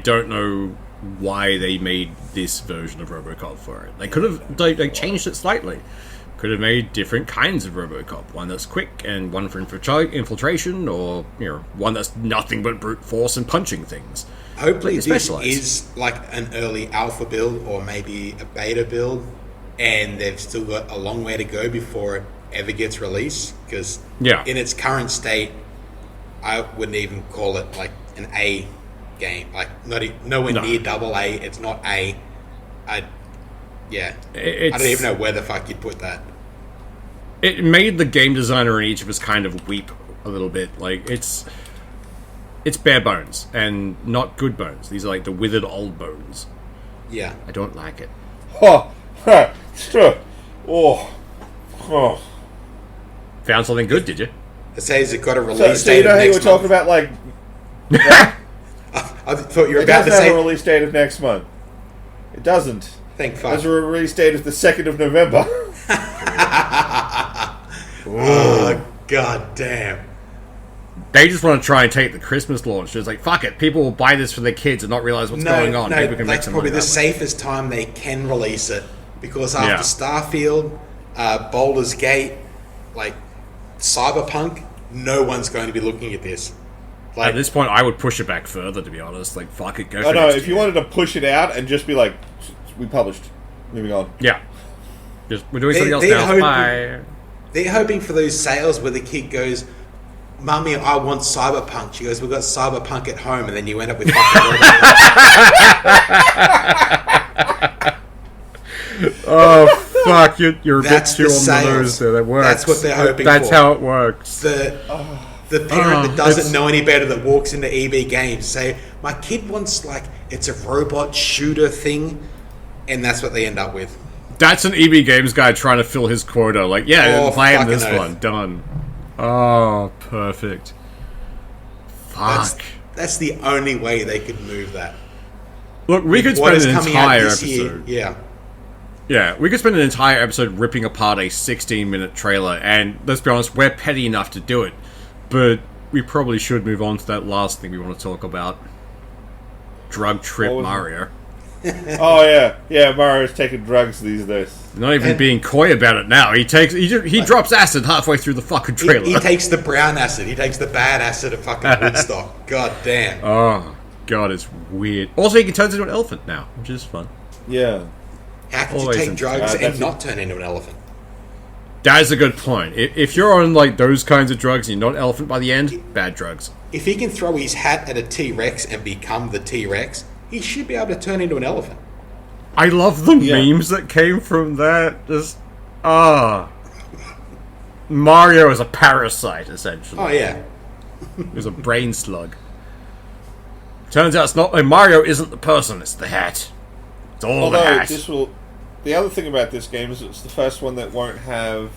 don't know why they made this version of RoboCop for it. They could have like changed it slightly. Could have made different kinds of RoboCop. One that's quick and one for infiltration, or one that's nothing but brute force and punching things. Hopefully this is like an early alpha build or maybe a beta build, and they've still got a long way to go before it ever gets released, because in its current state, I wouldn't even call it like an A game. Like, nowhere near double A. It's not A. I don't even know where the fuck you'd put that. It made the game designer in each of us kind of weep a little bit. Like, it's bare bones, and not good bones. These are like the withered old bones. Yeah. I don't like it. Found something good, did you? It says it got a release so date you know of how you were next talking month. about, like... I thought you were It about to doesn't have a say. release date of next month. It doesn't. Thank It fuck. has a release date of the 2nd of November. Oh, god damn. They just want to try and take the Christmas launch. It's like, fuck it, people will buy this for their kids and not realize what's going on. Maybe we can make that's some probably money the that way. safest time they can release it, because after Starfield, Baldur's Gate, like Cyberpunk, no one's going to be looking at this. Like, At this point, I would push it back further, to be honest. Like, fuck it, go I for know, next if you year. wanted to push it out and just be like, we published. Moving on. Yeah. Just, we're doing something else they're now. hoping- Bye. They're hoping for those sales where the kid goes, Mummy, I want Cyberpunk. She goes, we've got Cyberpunk at home, and then you end up with fucking Oh, fuck, you're a That's bit too the on the sales. nose there. That works. That's what they're hoping That's for. how it works. The parent that doesn't it's- know any better that walks into EB Games say, my kid wants, like, it's a robot shooter thing, and that's what they end up with. That's an EB Games guy trying to fill his quota. Like, yeah, Oh, play him fucking this oath. one. Done. Oh, perfect. Fuck. That's the only way they could move that. Look, we could What spend is an coming out entire this episode. year? Yeah. Yeah, we could spend an entire episode ripping apart a 16-minute trailer, and let's be honest, we're petty enough to do it. But we probably should move on to that last thing we want to talk about. Drug trip What was it? Mario. Oh, yeah. Yeah, Mario's taking drugs these days. Not even being coy about it now. He drops acid halfway through the fucking trailer. He takes the brown acid. He takes the bad acid at fucking Woodstock. God damn. Oh, God, it's weird. Also, he can turn into an elephant now, which is fun. Yeah. How could you always take in- drugs that's and not turn into an elephant? That is a good point. If you're on, like, those kinds of drugs and you're not an elephant by the end, bad drugs. If he can throw his hat at a T-Rex and become the T-Rex, he should be able to turn into an elephant. I love the Yeah. memes that came from that. Just, Mario is a parasite, essentially. Oh, yeah. He's a brain slug. Turns out it's not. Mario isn't the person, it's the hat. It's all the Although, hat. this will... The other thing about this game is it's the first one that won't have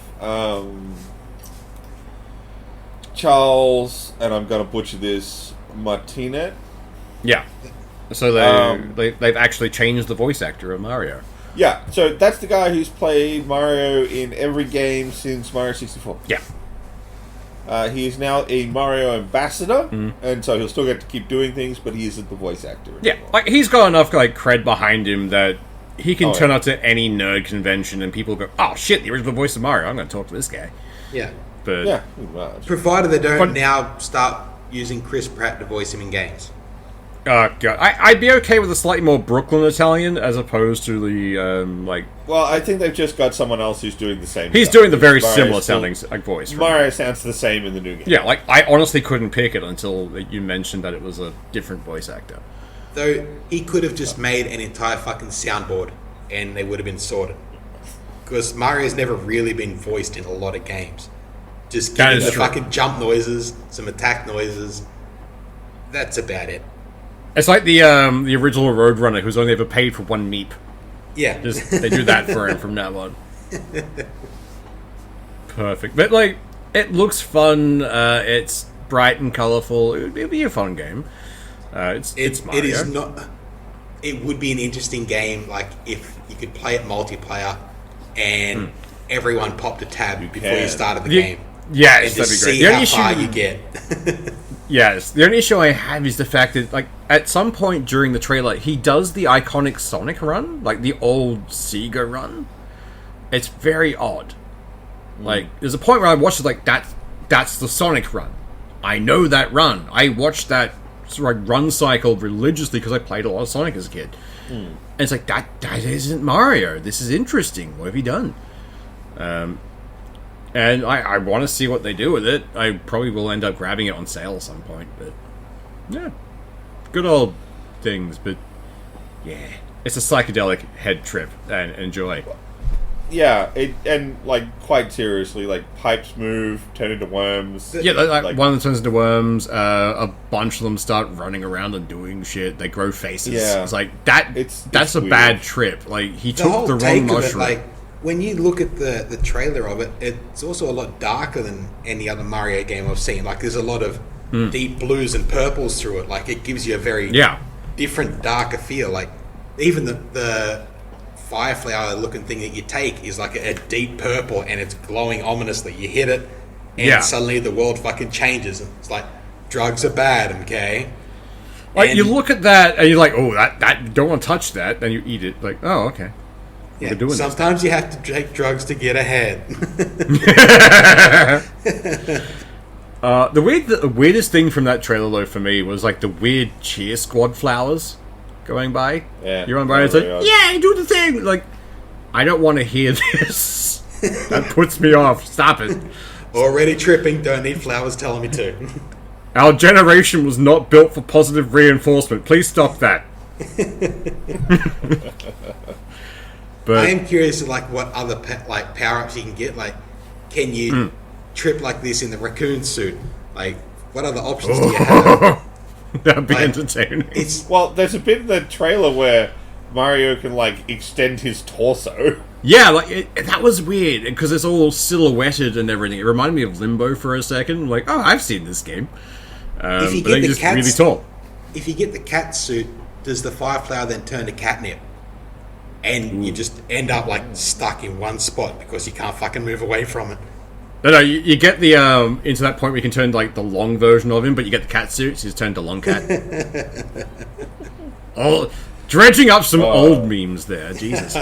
Charles, and I'm going to butcher this, Martinet. Yeah. So they've actually changed the voice actor of Mario. Yeah, so that's the guy who's played Mario in every game since Mario 64. Yeah. He is now a Mario ambassador, and so he'll still get to keep doing things, but he isn't the voice actor Yeah, anymore. like he's got enough like cred behind him that he can Oh, turn yeah. up to any nerd convention and people go, "Oh shit, the original voice of Mario! I'm going to talk to this guy." Yeah. But Yeah, pretty much. Provided they don't But- now start using Chris Pratt to voice him in games. God, I'd be okay with a slightly more Brooklyn Italian as opposed to the like. Well, I think they've just got someone else who's doing the same He's stuff, doing the very because similar Mario's still- sounding like voice. from- Mario sounds the same in the new game. Yeah, like I honestly couldn't pick it until you mentioned that it was a different voice actor. Though he could have just made an entire fucking soundboard and they would have been sorted. Because Mario's never really been voiced in a lot of games. Just That give is the true. fucking jump noises, some attack noises. That's about it. It's like the original Roadrunner who's only ever paid for one meep. Yeah. Just they do that for him from now on. Perfect, but like it looks fun. It's bright and colorful. It'd be a fun game. It's Mario. It is not. It would be an interesting game, like if you could play it multiplayer, and everyone popped a tab before you can. started the Ye- game, Yes, and that'd just be great. see The how only far issue, you get. yes, the only issue I have is the fact that like at some point during the trailer, he does the iconic Sonic run, like the old Sega run. It's very odd. Like there's a point where I watched it, like that's the Sonic run. I know that run. I watched that sort of run cycle religiously because I played a lot of Sonic as a kid. And it's like that isn't Mario. This is interesting. What have you done? And I want to see what they do with it. I probably will end up grabbing it on sale at some point. But yeah, good old things. But yeah, it's a psychedelic head trip and enjoy. Yeah, and like quite seriously, like pipes move, turn into worms. Yeah, like, one of them turns into worms. A bunch of them start running around and doing shit. They grow faces. Yeah. It's like that. It's that's a weird. bad trip. Like he The took whole the take wrong of it, mushroom. like when you look at the trailer of it, it's also a lot darker than any other Mario game I've seen. Like there's a lot of deep blues and purples through it. Like, it gives you a very different, darker feel. Like, even the fire flower looking thing that you take is like a deep purple, and it's glowing ominously. You hit it, and suddenly the world fucking changes. It's like, drugs are bad, okay? Like, and you look at that, and you're like, oh, that don't want to touch that. Then you eat it. Like, oh, okay. Yeah, sometimes you have to take drugs to get ahead. The weirdest thing from that trailer, though, for me was like the weird cheer squad flowers going by. Yeah, you run by and it's like, yeah, do the thing. Like, I don't want to hear this. That puts me off. Stop it. Already tripping. Don't need flowers telling me to. Our generation was not built for positive reinforcement. Please stop that. But I am curious to like what other power-ups you can get. Like, can you trip like this in the raccoon suit? Like, what other options do you have? That'd be entertaining. Well, there's a bit in the trailer where Mario can like extend his torso. Yeah, like that was weird because it's all silhouetted and everything. It reminded me of Limbo for a second. Like, oh, I've seen this game. If you but get just really tall. If you get the cat suit, does the fire flower then turn to catnip? And you just end up like stuck in one spot because you can't fucking move away from it. No, you get the into that point where you can turn like the long version of him, but you get the cat suit, so he's turned to long cat. Oh, dredging up some old memes there, Jesus.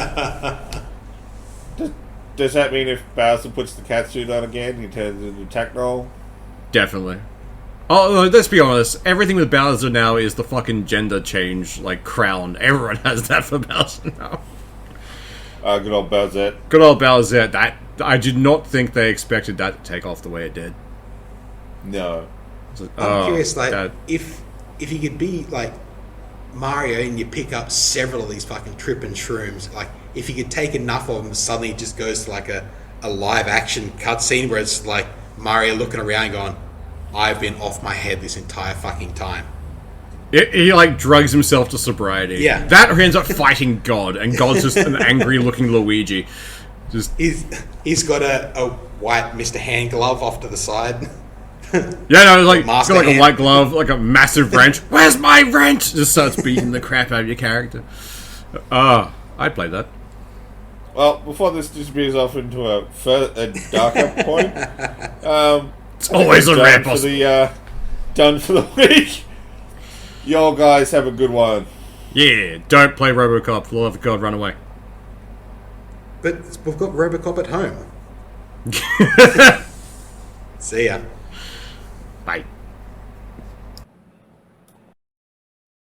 Does that mean if Bowser puts the cat suit on again, he turns into Techno? Definitely. Oh, let's be honest. Everything with Bowser now is the fucking gender change, like, crown. Everyone has that for Bowser now. Good old Bowser. Good old Bowser. That I did not think they expected that to take off the way it did. No. I'm curious, like, if you could be, like, Mario and you pick up several of these fucking tripping shrooms, like, if you could take enough of them, suddenly it just goes to, like, a live-action cutscene where it's, like, Mario looking around going, I've been off my head this entire fucking time. He like drugs himself to sobriety. Yeah. That or he ends up fighting God, and God's just an angry-looking Luigi. Just he's got a white Mr. Hand glove off to the side. Yeah, no, like he's got like a white glove, like a massive wrench. Where's my wrench? Just starts beating the crap out of your character. I'd play that. Well, before this just veers off into a darker point, it's always a rare boss. Done for the week. Y'all guys have a good one. Yeah, don't play Robocop. For the love of God, run away. But we've got Robocop at home. See ya. Bye.